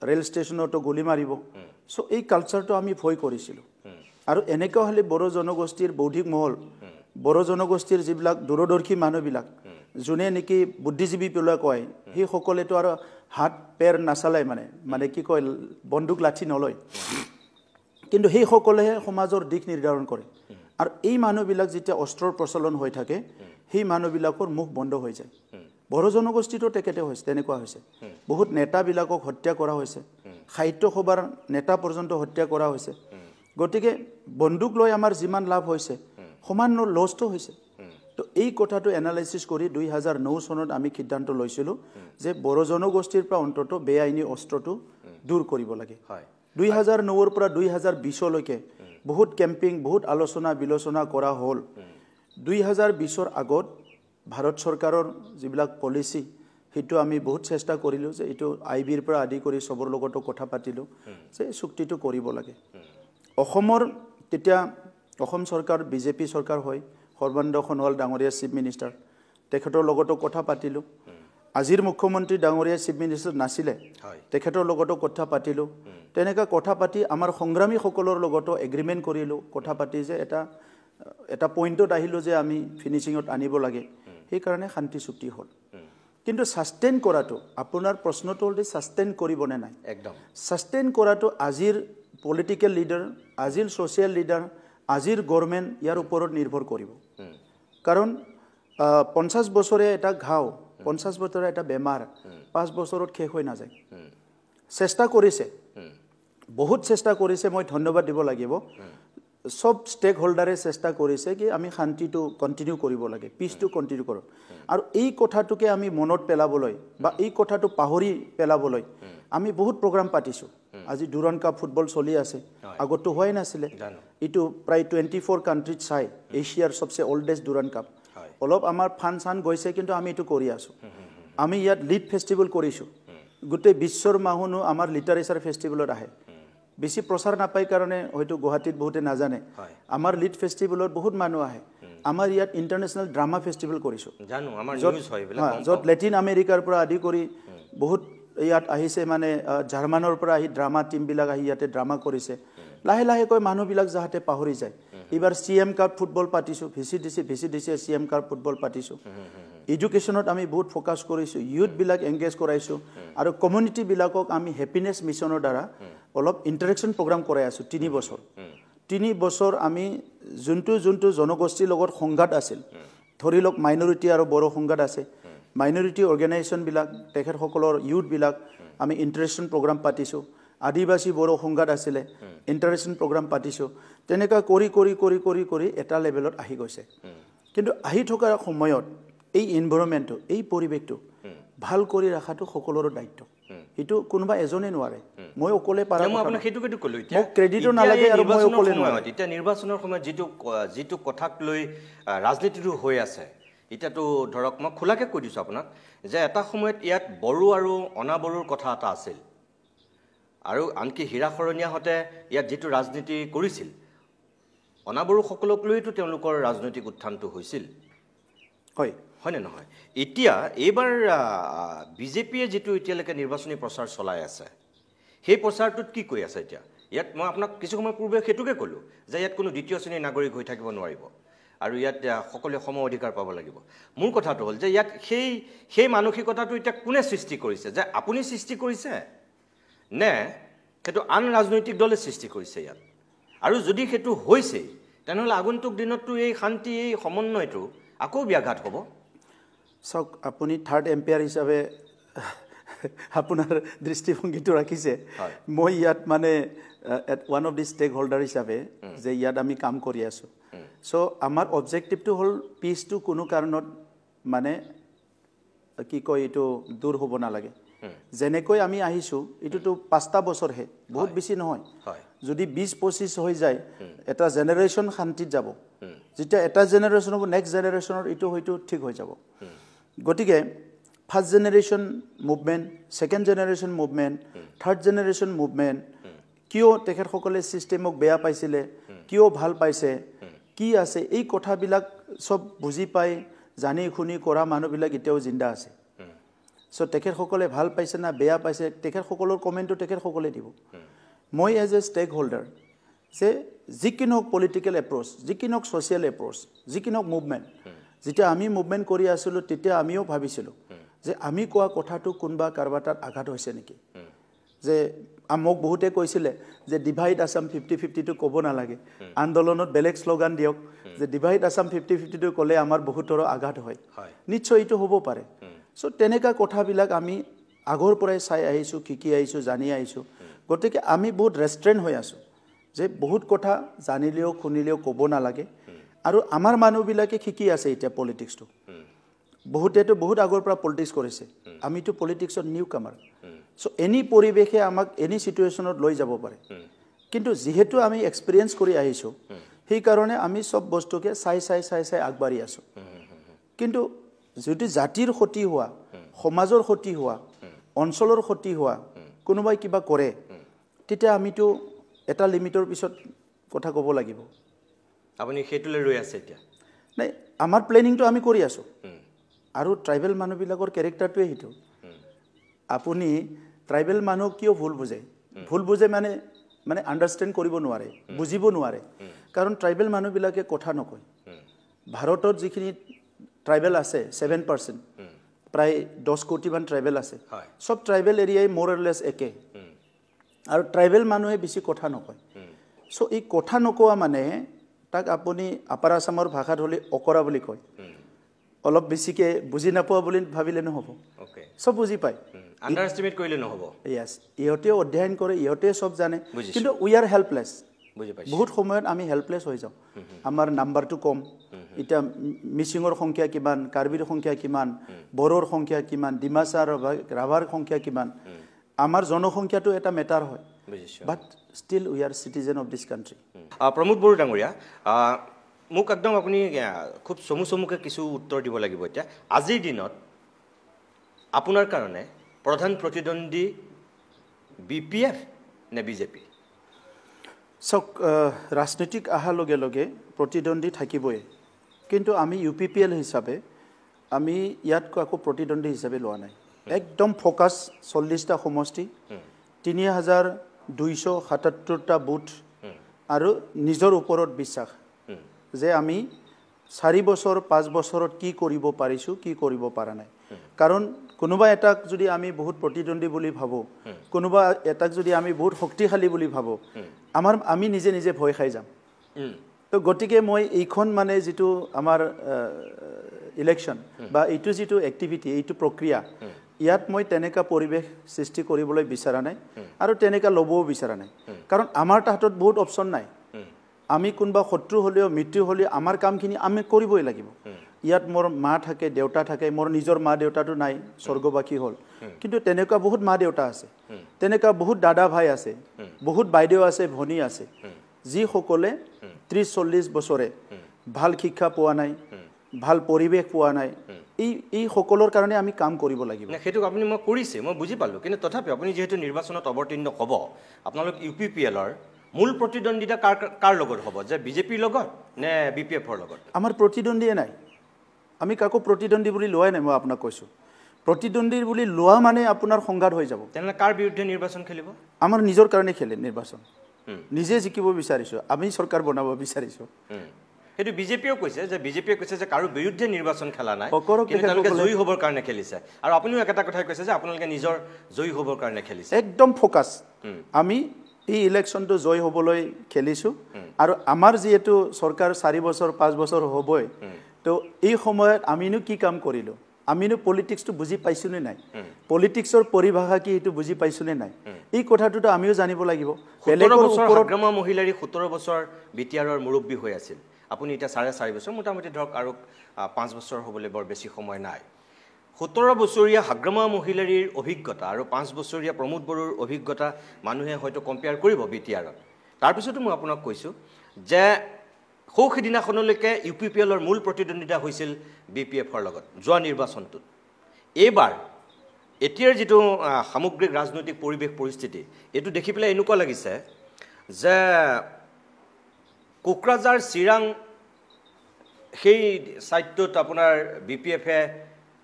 ৰেল ষ্টেচনতো গুলি মাৰিব চ' এই কালচাৰটো আমি ভয় কৰিছিলোঁ আৰু এনেকুৱা হ'লে বড়ো জনগোষ্ঠীৰ বৌদ্ধিক মহল বড়ো জনগোষ্ঠীৰ যিবিলাক দূৰদৰ্শী মানুহবিলাক যোনে নেকি বুদ্ধিজীৱী পেলোৱা কয় সেইসকলেতো আৰু হাত পেৰ নাচালাই মানে কি কয় বন্দুক লাঠি নলয় কিন্তু সেইসকলেহে সমাজৰ দিশ নিৰ্ধাৰণ কৰে আৰু এই মানুহবিলাক যেতিয়া অস্ত্ৰৰ প্ৰচলন হৈ থাকে সেই মানুহবিলাকৰ মুখ বন্ধ হৈ যায় বড়ো জনগোষ্ঠীটো তেখেতে হৈছে তেনেকুৱা হৈছে বহুত নেতাবিলাকক হত্যা কৰা হৈছে সাহিত্য সভাৰ নেতা পৰ্যন্ত হত্যা কৰা হৈছে গতিকে বন্দুক লৈ আমাৰ যিমান লাভ হৈছে সমান লছটো হৈছে তো এই কথাটো এনালাইসিস কৰি 2009 চনত আমি সিদ্ধান্ত লৈছিলোঁ যে বড়ো জনগোষ্ঠীৰ পৰা অন্তত বেআইনী অস্ত্ৰটো দূৰ কৰিব লাগে 2009 পৰা 2020 লৈকে বহুত কেম্পিং বহুত আলোচনা বিলোচনা কৰা হ'ল 2020 আগত ভাৰত চৰকাৰৰ যিবিলাক পলিসি হেতু আমি বহুত চেষ্টা কৰিলো যে এটো আইবিৰ পৰা আদি কৰি সবৰ লগতো কথা পাতিলো যে চুক্তিটো কৰিব লাগে অসমৰ তেতিয়া অসম চৰকাৰ বিজেপি চৰকাৰ হয় সৰ্বানন্দ সোণোৱাল ডাঙৰীয়া চিফ মিনিষ্টাৰ তেখেতৰ লগতো কথা পাতিলো আজিৰ মুখ্যমন্ত্ৰী ডাঙৰীয়া চিফ মিনিষ্টাৰ নাছিলে তেখেতৰ লগতো কথা পাতিলো তেনেকা কথা পাতি আমাৰ সংগ্ৰামী সকলৰ লগতো এগ্ৰিমেন্ট কৰিলো কথা পাতি যে এটা পইণ্টত আহিলো যে আমি ফিনিশিংত আনিব লাগে সেই কাৰণে শান্তি চুক্তি হ'ল কিন্তু সাস্টেইন কৰাটো আপোনাৰ প্ৰশ্নটো হ'ল সাস্টেইন কৰিব নে নাই একদম সাস্টেইন কৰাটো আজিৰ পলিটিক্যাল লিডাৰ আজিৰ সোশ্যাল লিডাৰ আজিৰ গভৰ্নমেন্ট ইয়াৰ ওপৰত নিৰ্ভৰ কৰিব কাৰণ 50 বছৰে এটা ঘাও 50 বছৰে এটা বেমাৰ 5 বছৰত শেষ হৈ নাযায় চেষ্টা কৰিছে বহুত চেষ্টা কৰিছে মই ধন্যবাদ দিব লাগিব সব স্টেক হোল্ডাৰে চেষ্টা কৰিছে কি আমি শান্তিটো কন্টিনিউ কৰিব লাগে পিছটো কন্টিনিউ কৰক আৰু এই কথাটোকে আমি মনত পেলাবলৈ বা এই কথাটো পাহৰি পেলাবলৈ আমি বহুত প্ৰগ্ৰাম পাতিছো আজি ডুৰান্ড কাপ ফুটবল চলি আছে আগতো হোৱাই নাছিলে ইটো প্ৰায় 24 কান্ট্ৰীত চাই এছিয়াৰ সবচে ওল্ডেষ্ট ডুৰান্ড কাপ অলপ আমাৰ ফান গৈছে কিন্তু আমি এটো কৰি আছো আমি ইয়াত লিড ফেষ্টিভেল কৰিছো গোটেই বিশ্বৰ মানুহ আমাৰ লিটাৰেচাৰ ফেষ্টিভেলত আহে বেছি প্ৰচাৰ নাপায় কাৰণে হয়তো গুৱাহাটীত বহুতে নাজানে আমাৰ লিড ফেষ্টিভেলত বহুত মানুহ আহে আমাৰ ইয়াত ইন্টাৰনেশ্যনেল ড্ৰামা ফেষ্টিভেল কৰিছো জানো আমাৰ নিউজ হয় বলে যত লেটিন আমেৰিকাৰ পৰা আদি কৰি বহুত ইয়াত আহিছে মানে জাৰ্মানৰ পৰা আহি ড্ৰামা টিম বিলাক আহি ইয়াতে ড্ৰামা কৰিছে লাহে লাহে কৈ মানুহ বিলাক যাহতে পাহৰি যায় এবাৰ সিএম কাপ ফুটবল পাতিছো ভিসিডিসি সিএম কাপ ফুটবল পাতিছো এডুকেশনত আমি বহুত ফোকাস কৰিছো ইউথ বিলাক এংগেজ কৰাইছো আৰু কমিউনিটি বিলাকক আমি হ্যাপিনেস মিশনৰ দ্বাৰা অলপ ইন্টাৰেকশন প্ৰগ্ৰাম কৰাই আছো 3 বছৰ আমি যোনটো জনগোষ্ঠীৰ লগত সংঘাত আছিল ধৰি লওক মাইনৰিটি আৰু বড়ো সংঘাত আছে মাইনৰিটি অৰ্গানাইজেশ্যন বিলাক তেখেত সকলৰ ইউথ বিলাক আমি ইন্টাৰেকশন প্ৰগ্ৰাম পাতিছো আদিবাসী বড়ো সংঘাত আছিল ইন্টাৰেকশন প্ৰগ্ৰাম পাতিছো তেনেকা কৰি এটা লেভেলত আহি গৈছে কিন্তু আহি থকা সময়ত এই এনভায়ৰনমেন্টটো এই পৰিবেশটো ভাল কৰি ৰাখাটো সকলোৰে দায়িত্ব এটো কোনোবা এজনে নোৱাৰে মই অকলে পাৰা মই আপোনাক হেতুকেটো কলো এতিয়া মোক ক্ৰেডিটো নালাগে আৰু মই অকলে নোৱাৰে এতিয়া নিৰ্বাচনৰ সময়ত যেটো কথাক লৈ ৰাজনীতিটো হৈ আছে এতিয়াতো ধৰক মই খোলাকে কৈ দিছো আপোনাক যে এটা সময়ত ইয়াত বড়ো আৰু অনাবড়োৰ কথা এটা আছিল আৰু আনকি হীৰাখৰণীয়া হতে ইয়াত যেটো ৰাজনীতি কৰিছিল অনাবড়ো সকলক লৈতো তেওঁলোকৰ ৰাজনৈতিক উত্থানটো হৈছিল হয় নে নহয় এতিয়া এবাৰ বিজেপিয়ে যেটো এতিয়ালৈকে নিৰ্বাচনী প্ৰচাৰ চলাই আছে সেই প্ৰচাৰটোত কি কৈ আছে এতিয়া ইয়াত মই আপোনাক কিছু সময় পূৰ্বে হেতুকে কলো যে ইয়াত কোনো দ্বিতীয় শ্ৰেণীৰ নাগৰিক হৈ থাকিব নোৱাৰিব আৰু ইয়াত সকলোৱে সম অধিকাৰ পাব লাগিব মোৰ কথাটো হ'ল যে ইয়াত সেই মানসিকতাটো এতিয়া কোনে সৃষ্টি কৰিছে যে আপুনি সৃষ্টি কৰিছে নে হেতু আন ৰাজনৈতিক দলে সৃষ্টি কৰিছে ইয়াত আৰু যদি হেতু হৈছে তেনেহলে আগন্তুক দিনতটো এই শান্তি এই সমন্বয়টো আকৌ ব্যাঘাত হ'ব সক আপুনি থাৰ্ড এম্পায়াৰ হিচাপে আপোনাৰ দৃষ্টিভংগীটো ৰাখিছে মই ইয়াত মানে one of the stakeholder হিচাপে যে ইয়াত আমি কাম কৰি আছো সো আমাৰ অবজেক্টিভটো হ'ল পিছটো কোনো কাৰণত মানে কি কয় এটো দূৰ হ'ব নালাগে যেনেকৈ আমি আহিছো এটোটো 5টা বছৰ হে বহুত বেছি নহয় যদি 20-25 হৈ যায় এটা জেনাৰেশন শান্তিত যাব যেতিয়া এটা জেনাৰেশন হ'ব নেক্সট জেনাৰেশনৰ এটো হয়তো ঠিক হৈ যাব গতিকে first generation movement second generation movement third generation movement কিয় তেখেত সকলে সিস্টেমক বেয়া পাইছিলে কিয় ভাল পাইছে কি আছে এই কথাবিলাক সব বুজি পাই জানি খুনি কৰা মানুহবিলাক এতিয়াও জিন্দা আছে সো তেখেত সকলে ভাল পাইছে না বেয়া পাইছে তেখেত সকলৰ কমেন্টটো তেখেত সকলে দিব মই এজ এ ষ্টেক হোল্ডাৰ যে যিকিনক পলিটিক্যাল এপ্ৰোচ যিকিনক সোশ্যাল এপ্ৰোচ যিকিনক মুভমেন্ট যেতিয়া আমি মুভমেণ্ট কৰি আছিলোঁ তেতিয়া আমিও ভাবিছিলোঁ যে আমি কোৱা কথাটো কোনোবা কাৰোবাৰ তাত আঘাত হৈছে নেকি যে মোক বহুতে কৈছিলে যে ডিভাইড আছাম 50-50 টো ক'ব নালাগে আন্দোলনত বেলেগ শ্লোগান দিয়ক যে ডিভাইড আছাম 50-50 টো ক'লে আমাৰ বহুতৰ আঘাত হয় নিশ্চয় এইটো হ'ব পাৰে সো তেনেকা কথাবিলাক আমি আগৰ পৰাই চাই আহিছোঁ শিকি আহিছোঁ জানি আহিছোঁ গতিকে আমি বহুত ৰেষ্ট্ৰেইন হৈ আছোঁ যে বহুত কথা জানিলেও শুনিলেও ক'ব নালাগে আৰু আমাৰ মানুহবিলাকে শিকি আছে এতিয়া পলিটিক্সটো বহুতেতো বহুত আগৰ পৰা পলিটিক্স কৰিছে আমিতো পলিটিক্সৰ নিউ কামাৰ সো এনি পৰিৱেশে আমাক এনি সিচুৱেশ্যনত লৈ যাব পাৰে কিন্তু যেহেতু আমি এক্সপিৰিয়েন্স কৰি আহিছোঁ সেই কাৰণে আমি সব বস্তুকে চাই আগবাঢ়ি আছোঁ কিন্তু যদি জাতিৰ ক্ষতি হোৱা সমাজৰ ক্ষতি হোৱা অঞ্চলৰ ক্ষতি হোৱা কোনোবাই কিবা কৰে তেতিয়া আমিতো এটা লিমিটৰ পিছত কথা ক'ব লাগিব আপুনি হেতুলে ৰৈ আছে এতিয়া নাই আমাৰ প্লেনিংটো আমি কৰি আছোঁ আৰু ট্ৰাইবেল মানুহবিলাকৰ ক্যাৰেক্টাৰটোৱে হেতু আপুনি ট্ৰাইবেল মানুহ কিয় ভুল বুজে মানে আন্ডাৰষ্টেণ্ড কৰিব নোৱাৰে বুজিব নোৱাৰে কাৰণ ট্ৰাইবেল মানুহবিলাকে কথা নকয় ভাৰতত যিখিনি ট্ৰাইবেল আছে 7% প্ৰায় 10 কোটি মান ট্ৰাইবেল আছে সব ট্ৰাইবেল এৰিয়াই মোৰ অৰ লেছ একে আৰু ট্ৰাইবেল মানুহে বেছি কথা নকয় সো এই কথা নকোৱা মানে তাক আপুনি আপাৰ আসামৰ ভাষাত হলে অকৰা বুলি কয় অলপ বেছিকে বুজি নাপোৱা বুলি ভাবিলে নহব ওকে সব বুজি পায় আন্ডাৰএস্টিমেট কৰিলে নহব ইয়েস ইহতে অধ্যয়ন কৰে ইহতে সব জানে কিন্তু উই আৰ হেল্পলেস বুজি পাইছো বহুত সময়ত আমি হেল্পলেস হৈ যাও আমাৰ নাম্বাৰটো কম এটা মিছিংৰ সংখ্যা কিমান কাৰ্বিৰ সংখ্যা কিমান বড়োৰ সংখ্যা কিমান ডিমাছাৰ ৰাভাৰ সংখ্যা কিমান আমাৰ জনসংখ্যাটো এটা মেটাৰ হয় বুজিছো বাট still we are citizen of this country Pramod Bodo ডাঙৰীয়া মোক একদম আপুনি খুব চমুকে কিছু উত্তৰ দিব লাগিব এতিয়া আজিৰ দিনত আপোনাৰ কাৰণে প্ৰধান প্ৰতিদ্বন্দ্বী বিপিএফ নে বিজেপি সক ৰাজনৈতিক আহাৰ লগে লগে প্ৰতিদ্বন্দ্বী থাকিবই কিন্তু আমি ইউপিপিএল হিচাপে আমি ইয়াত আকৌ প্ৰতিদ্বন্দ্বী হিচাপে লোৱা নাই একদম ফোকাস 40টা সমষ্টি 3277টা বুথ আৰু নিজৰ ওপৰত বিশ্বাস যে আমি 4 বছৰ 5 বছৰত কি কৰিব পাৰিছো কি কৰিব পাৰা নাই কাৰণ কোনোবা এটাক যদি আমি বহুত প্ৰতিদ্বন্দ্বী বুলি ভাবো কোনোবা এটাক যদি আমি বহুত শক্তিশালী বুলি ভাবো আমি নিজে ভয় খাই যাম তো গতিকে মই এইখন মানে যেটো আমাৰ ইলেকশন বা এইটো যেটো এক্টিভিটি এইটো প্ৰক্ৰিয়া ইয়াত মই তেনেকা পৰিবেশ সৃষ্টি কৰিবলৈ বিচৰা নাই আৰু তেনেকা লবও বিচৰা নাই কাৰণ আমাৰ হাতত বহুত অপচন নাই আমি কোনবা শত্ৰু হলেও মৃত্যু হলে আমাৰ কামখিনি আমি কৰিবই লাগিব ইয়াত মোৰ মা থাকে দেউতা থাকে মোৰ নিজৰ মা দেউতাটো নাই স্বৰ্গবাসী হল কিন্তু তেনেকা বহুত মা দেউতা আছে তেনেকা বহুত দাদা ভাই আছে বহুত বাইদেউ আছে ভনী আছে যি সকলে 30-40 বছৰে ভাল শিক্ষা পোৱা নাই ভাল পৰিবেশ পোৱা নাই এই সকলৰ কাৰণে আমি কাম কৰিব লাগিব না হেতু আপুনি মই কৰিছে মই বুজি পালো কিন্তু তথাপি আপুনি যেহেতু নিৰ্বাচনত অৱতীৰ্ণ হ'ব আপোনালোক ইউপিপিএলৰ মূল প্ৰতিদ্বন্দ্বিতা কাৰ লগত হ'ব যে বিজেপিৰ লগত নে বিপিএফৰ লগত আমাৰ প্ৰতিদ্বন্দ্বীয়ে নাই আমি কাকো প্ৰতিদ্বন্দ্বী বুলি লোৱাই নাই মই আপোনাক কৈছো প্ৰতিদ্বন্দ্বী বুলি লোৱা মানে আপোনাৰ সংঘাত হৈ যাব তেনে কাৰ বিৰুদ্ধে নিৰ্বাচন খেলিব আমাৰ নিজৰ কাৰণে খেলে নিৰ্বাচন নিজে জিকিব বিচাৰিছো আমি চৰকাৰ বনাব বিচাৰিছো হেতু বিজেপিও কৈছে যে কাৰো বিৰুদ্ধে নিৰ্বাচন খেলা নাই কিন্তু তেওঁলোকে জয়ী হ'বৰ কাৰণে খেলিছে আৰু আপুনিও একটা কথাই কৈছে যে আপোনালোকে নিজৰ জয়ী হ'বৰ কাৰণে খেলিছে একদম ফোকাস আমি এই ইলেকশনটো জয় হ'বলৈ খেলিছো আৰু আমাৰ যেটো সৰকাৰ 4 বছৰ 5 বছৰ হ'বই তো এই সময়ত আমিনো কি কাম কৰিলো আমিনো পলিটিক্সটো বুজি পাইছো নে নাই পলিটিক্সৰ পৰিভাষা কি এটো বুজি পাইছো নে নাই এই কথাটো আমিও জানিব লাগিব 17 বছৰ হাগ্ৰামা মহিলাৰী 17 বছৰ বিটিআৰৰ মুৰব্বী হৈ আছিল আপুনি এটা 4.5 বছৰ মোটামুটি ধৰক আৰু 5 বছৰ হ'বলৈ বৰ বেছি সময় নাই 17 বছৰীয়া হাগ্ৰামা মহিলাৰীৰ অভিজ্ঞতা আৰু 5 বছৰীয়া প্ৰমোদ বড়োৰ অভিজ্ঞতা মানুহে হয়তো কম্পেয়াৰ কৰিব বিটিআৰত তাৰ পিছতো মই আপোনাক কৈছো যে খোখিদিনাখনলৈকে ইউপিপিএলৰ মূল প্ৰতিদ্বন্দ্বিতা হৈছিল বিপিএফৰ লগত যোৱা নিৰ্বাচনটোত এইবাৰ এতিয়াৰ যেটো সামগ্ৰিক ৰাজনৈতিক পৰিবেশ পৰিস্থিতি এটো দেখি পেলাই এনেকুৱা লাগিছে যে কোকৰাঝাৰ চিৰাং সেই সাইটটোত আপোনাৰ বিপিএফে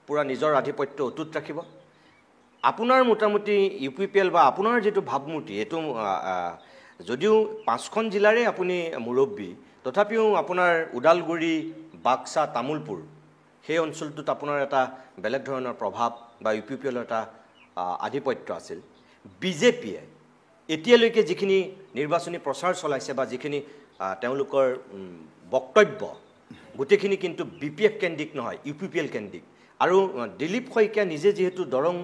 পুৰা নিজৰ আধিপত্য অটুট ৰাখিব আপোনাৰ মোটামুটি ইউপিপিএল বা আপোনাৰ যেটো ভাবমূৰ্তি এটো যদিও 5খন জিলাৰে আপুনি মুৰব্বী তথাপিও আপোনাৰ উদালগুৰি বাক্সা তামুলপুৰ সেই অঞ্চলটোত আপোনাৰ এটা বেলেগ ধৰণৰ প্ৰভাৱ বা UPPL এটা আধিপত্য আছিল বিজেপিয়ে এতিয়ালৈকে যিখিনি নিৰ্বাচনী প্ৰচাৰ চলাইছে বা যিখিনি তেওঁলোকৰ বক্তব্য গোটেইখিনি কিন্তু BPF কেন্দ্ৰিক নহয় UPPL কেন্দ্ৰিক আৰু দিলীপ শইকীয়া নিজে যেহেতু দৰং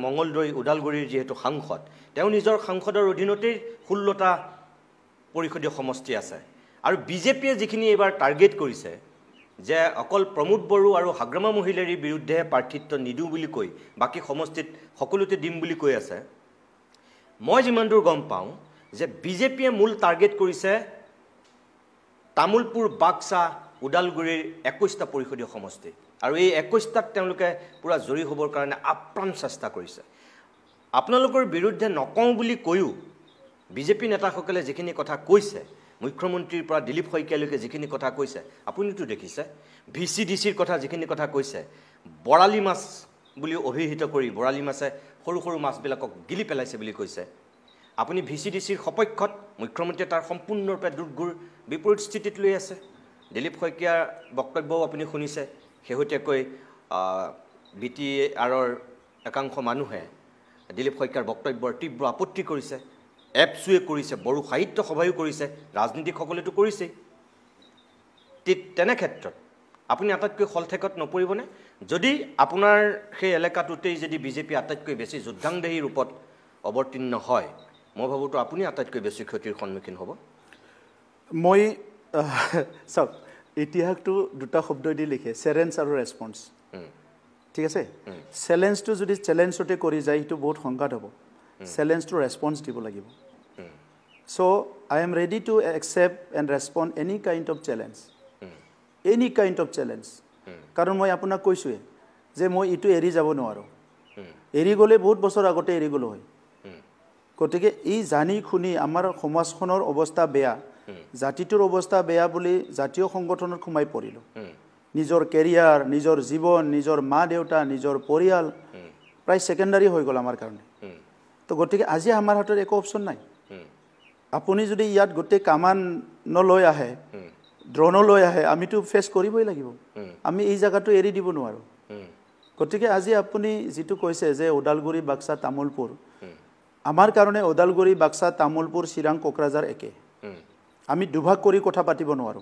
মঙ্গলদৈ ওদালগুৰিৰ যেহেতু সাংসদ তেওঁ নিজৰ সাংসদৰ অধীনতেই 16টা পৰিষদীয় সমষ্টি আছে আৰু বিজেপিয়ে যিখিনি এবাৰ টাৰ্গেট কৰিছে যে অকল প্ৰমোদ বড়ো আৰু হাগ্ৰামা মহিলাৰীৰ বিৰুদ্ধে প্ৰাৰ্থিত্ব নিদিওঁ বুলি কৈ বাকি সমষ্টিত সকলোতে দিম বুলি কৈ আছে মই যিমান দূৰ গম পাওঁ যে বিজেপিয়ে মূল টাৰ্গেট কৰিছে তামুলপুৰ বাক্সা ওদালগুৰিৰ 21টা পৰিষদীয় সমষ্টি আৰু এই 21টাত তেওঁলোকে পুৰা জড়ি হ'বৰ কাৰণে আপ্ৰাণ চেষ্টা কৰিছে আপোনালোকৰ বিৰুদ্ধে নকওঁ বুলি কৈও বিজেপি নেতাসকলে যিখিনি কথা কৈছে মুখ্যমন্ত্ৰীৰ পৰা দিলীপ শইকীয়ালৈকে যিখিনি কথা কৈছে আপুনিতো দেখিছে VCDCৰ কথা যিখিনি কথা কৈছে বৰালি মাছ বুলি অভিহিত কৰি বৰালি মাছে সৰু সৰু মাছবিলাকক গিলি পেলাইছে বুলি কৈছে আপুনি VCDCৰ সপক্ষত মুখ্যমন্ত্ৰীয়ে তাৰ সম্পূৰ্ণৰূপে দুৰ্গুৰ বিপৰীত স্থিতিত লৈ আছে দিলীপ শইকীয়াৰ বক্তব্যও আপুনি শুনিছে শেহতীয়াকৈ BTRৰ একাংশ মানুহে দিলীপ শইকীয়াৰ বক্তব্যৰ তীব্ৰ আপত্তি কৰিছে এপছুৱে কৰিছে বড়ো সাহিত্য সভায়ো কৰিছে ৰাজনীতিকসকলেতো কৰিছে তেনে ক্ষেত্ৰত আপুনি আটাইতকৈ হলঠেকত নপৰিবনে যদি আপোনাৰ সেই এলেকাটোতেই যদি বিজেপি আটাইতকৈ বেছি যুদ্ধাংদেহী ৰূপত অৱতীৰ্ণ হয় মই ভাবোতো আপুনি আটাইতকৈ বেছি ক্ষতিৰ সন্মুখীন হ'ব মই চাওক ইতিহাসটো দুটা শব্দ দি লিখে চ্যালেঞ্জ আৰু ৰেসপন্স ঠিক আছে চ্যালেঞ্জটো যদি চ্যালেঞ্জতে কৰি যায় সেইটো বহুত সংঘাত হ'ব চ্যালেঞ্জটো ৰেসপন্স দিব লাগিব so I am ready to accept and respond any kind of challenge কাৰণ মই আপোনাক কৈছোৱে যে মই ইটো এৰি যাব নোৱাৰো এৰি গলে বহুত বছৰ আগতে এৰি গলো হয় গতিকে এই জানি খুনি আমাৰ সমাজখনৰ অৱস্থা বেয়া জাতিটোৰ অৱস্থা বেয়া বুলি জাতীয় সংগঠনত সোমাই পৰিলো নিজৰ কেৰিয়াৰ নিজৰ জীৱন নিজৰ মা দেউতা নিজৰ পৰিয়াল প্ৰায় সেকেন্ডাৰী হৈ গল আমাৰ কাৰণে তো গতিকে আজি আমাৰ হাতত একো অপচন নাই আপুনি যদি ইয়াত গোটে কামান নলৈ আহে ড্ৰোন লৈ আহে আমিতো ফেস কৰিবই লাগিব আমি এই জায়গাটো এৰি দিব নোৱাৰো গতিকে আজি আপুনি যেটো কৈছে যে ওদালগুৰি বাক্সা তামুলপুৰ আমাৰ কাৰণে ওদালগুৰি বাক্সা তামুলপুৰ চিৰাং কোকৰাঝাৰ একে আমি দুভাগ কৰি কথা পাতিব নোৱাৰো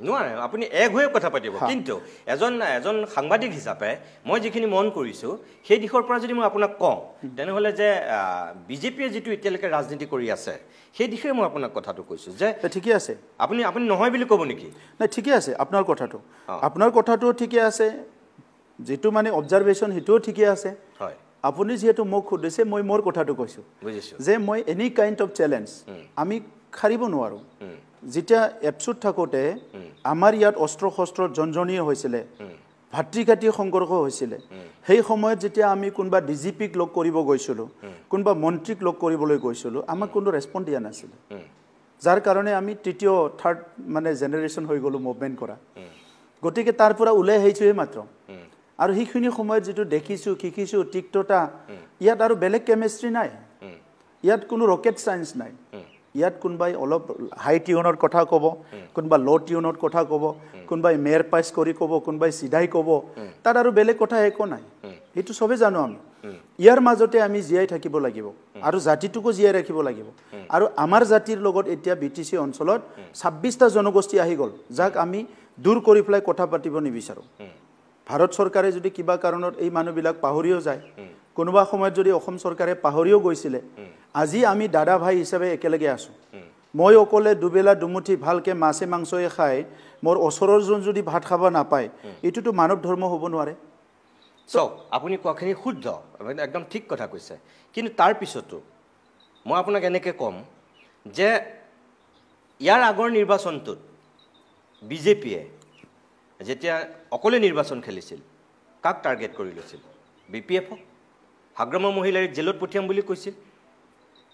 নোৱাৰে আপুনি এক হৈ কথা পাতিব কিন্তু এজন সাংবাদিক হিচাপে মই যিখিনি মন কৰিছো সেই দিশৰ পৰা যদি মই আপোনাক কওঁ তেনে হলে যে বিজেপিয়ে যেটো এতিয়ালৈকে ৰাজনীতি কৰি আছে সেই দিশে মই আপোনাক কথাটো কৈছো যে ঠিকই আছে আপুনি নহয় বুলি ক'ব নেকি নাই ঠিকই আছে আপোনাৰ কথাটো ঠিকই আছে যেটো মানে অবজাৰভেশন হিটোও ঠিকই আছে হয় আপুনি যেটো মোক খুদিছে মই মোৰ কথাটো কৈছো বুজিছো যে মই এনি কাইন্ড অফ চ্যালেঞ্জ আমি খাৰিব নোৱাৰো যেতিয়া এপছুট থাকোতে আমাৰ ইয়াত অস্ত্ৰ শস্ত্ৰ জনজনীয় হৈছিল ভাতৃঘাতী সংঘৰ্ষ হৈছিল সেই সময়ত যেতিয়া আমি কোনবা ডিজিপিক লগ কৰিব গৈছিলো কোনবা মন্ত্ৰীক লগ কৰিবলৈ গৈছিলো আমাক কোনো ৰেসপন্স দিয়া নাছিল যাৰ কাৰণে আমি তৃতীয় থাৰ্ড মানে জেনাৰেশন হৈ গলো মুভমেন্ট কৰা গতিকে তাৰ পৰা উলাই আহিছোৱে মাত্ৰ আৰু হিখিনি সময়ত যেটো দেখিছো কিকিছো টিকটটা ইয়াত আৰু বেলেগ কেমিষ্ট্ৰি নাই ইয়াত কোনো ৰকেট সায়েন্স নাই ইয়াত কোনবাই অলপ হাই টিউনৰ কথা ক'ব কোনবা লো টিউনৰ কথা ক'ব কোনবাই মেয়াৰ পাইছ কৰি ক'ব কোনবাই সিধাই ক'ব তাৰ আৰু বেলেগ কথা একো নাই এটো সবে জানো আমি ইয়াৰ মাজতে আমি জিয়াই থাকিব লাগিব আৰু জাতিটোকো জিয়াই ৰাখিব লাগিব আৰু আমাৰ জাতিৰ লগত এতিয়া BTC অঞ্চলত 26টা জনগোষ্ঠী আহি গল যাক আমি দূৰ কৰি ফলাই কথা পাতিব নিবিচাৰো ভাৰত চৰকাৰে যদি কিবা কাৰণত এই মানুহবিলাক পাহৰিও যায় কোনোবা সময়ত যদি অসম চৰকাৰে পাহৰিও গৈছিলে আজি আমি দাদা ভাই হিচাপে একেলগে আছো মই অকলে দুবেলা দুমুঠি ভালকে মাছে মাংসয়ে খাই মোৰ ওচৰৰ জন যদি ভাত খাবা নাপায় এটোটো মানৱ ধৰ্ম হ'ব নোৱাৰে আপুনি কোৱাখিনি শুদ্ধ একদম ঠিক কথা কৈছে কিন্তু তাৰ পিছতো মই আপোনাক এনেকৈ কম যে ইয়াৰ আগৰ নিৰ্বাচনটোত বিজেপিয়ে যেতিয়া অকলে নিৰ্বাচন খেলিছিল কাক টাৰ্গেট কৰি লৈছিল BPF হাগ্ৰামা মহিলাৰীক জেলত পঠিয়াম বুলি কৈছিল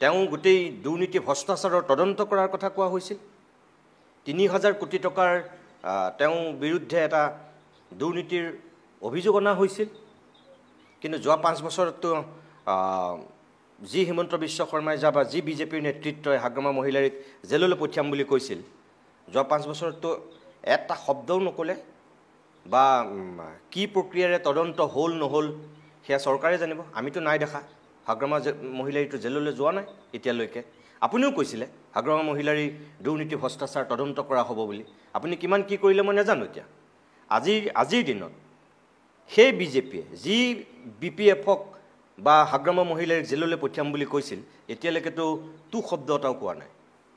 তেওঁ গোটেই দুৰ্নীতি ভ্ৰষ্টাচাৰৰ তদন্ত কৰাৰ কথা কোৱা হৈছিল 3000 কোটি টকাৰ তেওঁ বিৰুদ্ধে এটা দুৰ্নীতিৰ অভিযোগ অনা হৈছিল কিন্তু যোৱা 5 বছৰতো জি হিমন্ত বিশ্ব শৰ্মাই যা বা জি বিজেপিৰ নেতৃত্বই হাগ্ৰামা মহিলাৰীক জেললৈ পঠিয়াম বুলি কৈছিল যোৱা 5 বছৰতো এটা শব্দও নকলে বা কি প্ৰক্ৰিয়াৰে তদন্ত হ'ল নহ'ল সেয়া চৰকাৰে জানিব আমিতো নাই দেখা হাগ্ৰামা মহিলাৰীটো জেললৈ যোৱা নাই এতিয়ালৈকে আপুনিও কৈছিলে হাগ্ৰামা মহিলাৰী দুৰ্নীতি ভ্ৰষ্টাচাৰ তদন্ত কৰা হ'ব বুলি আপুনি কিমান কি কৰিলে মই নাজানো এতিয়া আজিৰ দিনত সেই বিজেপিয়ে যি BPFক বা হাগ্ৰামা মহিলাৰীক জেললৈ পঠিয়াম বুলি কৈছিল এতিয়ালৈকেতো তু শব্দ এটাও কোৱা নাই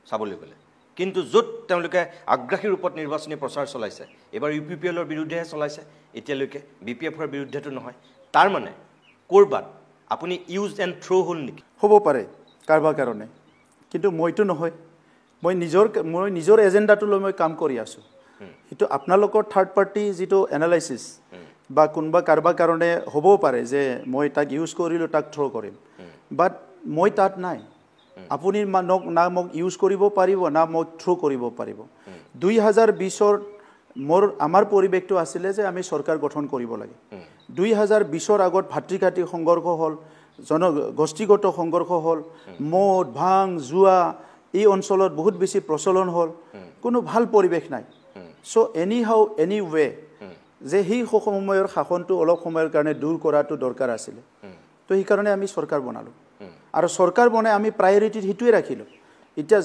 চাবলৈ গ'লে কিন্তু য'ত তেওঁলোকে আগ্ৰাসী ৰূপত নিৰ্বাচনী প্ৰচাৰ চলাইছে এবাৰ UPPLৰ বিৰুদ্ধেহে চলাইছে এতিয়ালৈকে BPFৰ বিৰুদ্ধেতো নহয় তাৰ মানে ক'ৰবাত আপুনি ইউজ এণ্ড থ্ৰ' হ'ল নেকি হ'ব পাৰে কাৰোবাৰ কাৰণে কিন্তু মইতো নহয় মই নিজৰ এজেণ্ডাটো লৈ মই কাম কৰি আছোঁ সেইটো আপোনালোকৰ থাৰ্ড পাৰ্টি যিটো এনালাইচিছ বা কোনোবা কাৰোবাৰ কাৰণে হ'বও পাৰে যে মই তাক ইউজ কৰিলোঁ তাক থ্ৰ' কৰিম বাট মই তাত নাই আপুনি না মোক ইউজ কৰিব পাৰিব না মোক থ্ৰ' কৰিব পাৰিব 2020 আমাৰ পৰিৱেশটো আছিলে যে আমি চৰকাৰ গঠন কৰিব লাগে 2020 আগত ভাতৃঘাতী সংঘৰ্ষ হ'ল জনগোষ্ঠীগত সংঘৰ্ষ হ'ল মদ ভাং জুৱা এই অঞ্চলত বহুত বেছি প্ৰচলন হ'ল কোনো ভাল পৰিৱেশ নাই চ' এনি ৱে যে সেই সময়ৰ শাসনটো অলপ সময়ৰ কাৰণে দূৰ কৰাটো দৰকাৰ আছিলে তো সেইকাৰণে আমি চৰকাৰ বনালোঁ আৰু চৰকাৰ বনাই আমি প্ৰায়ৰিটি সেইটোৱে ৰাখিলোঁ এতিয়া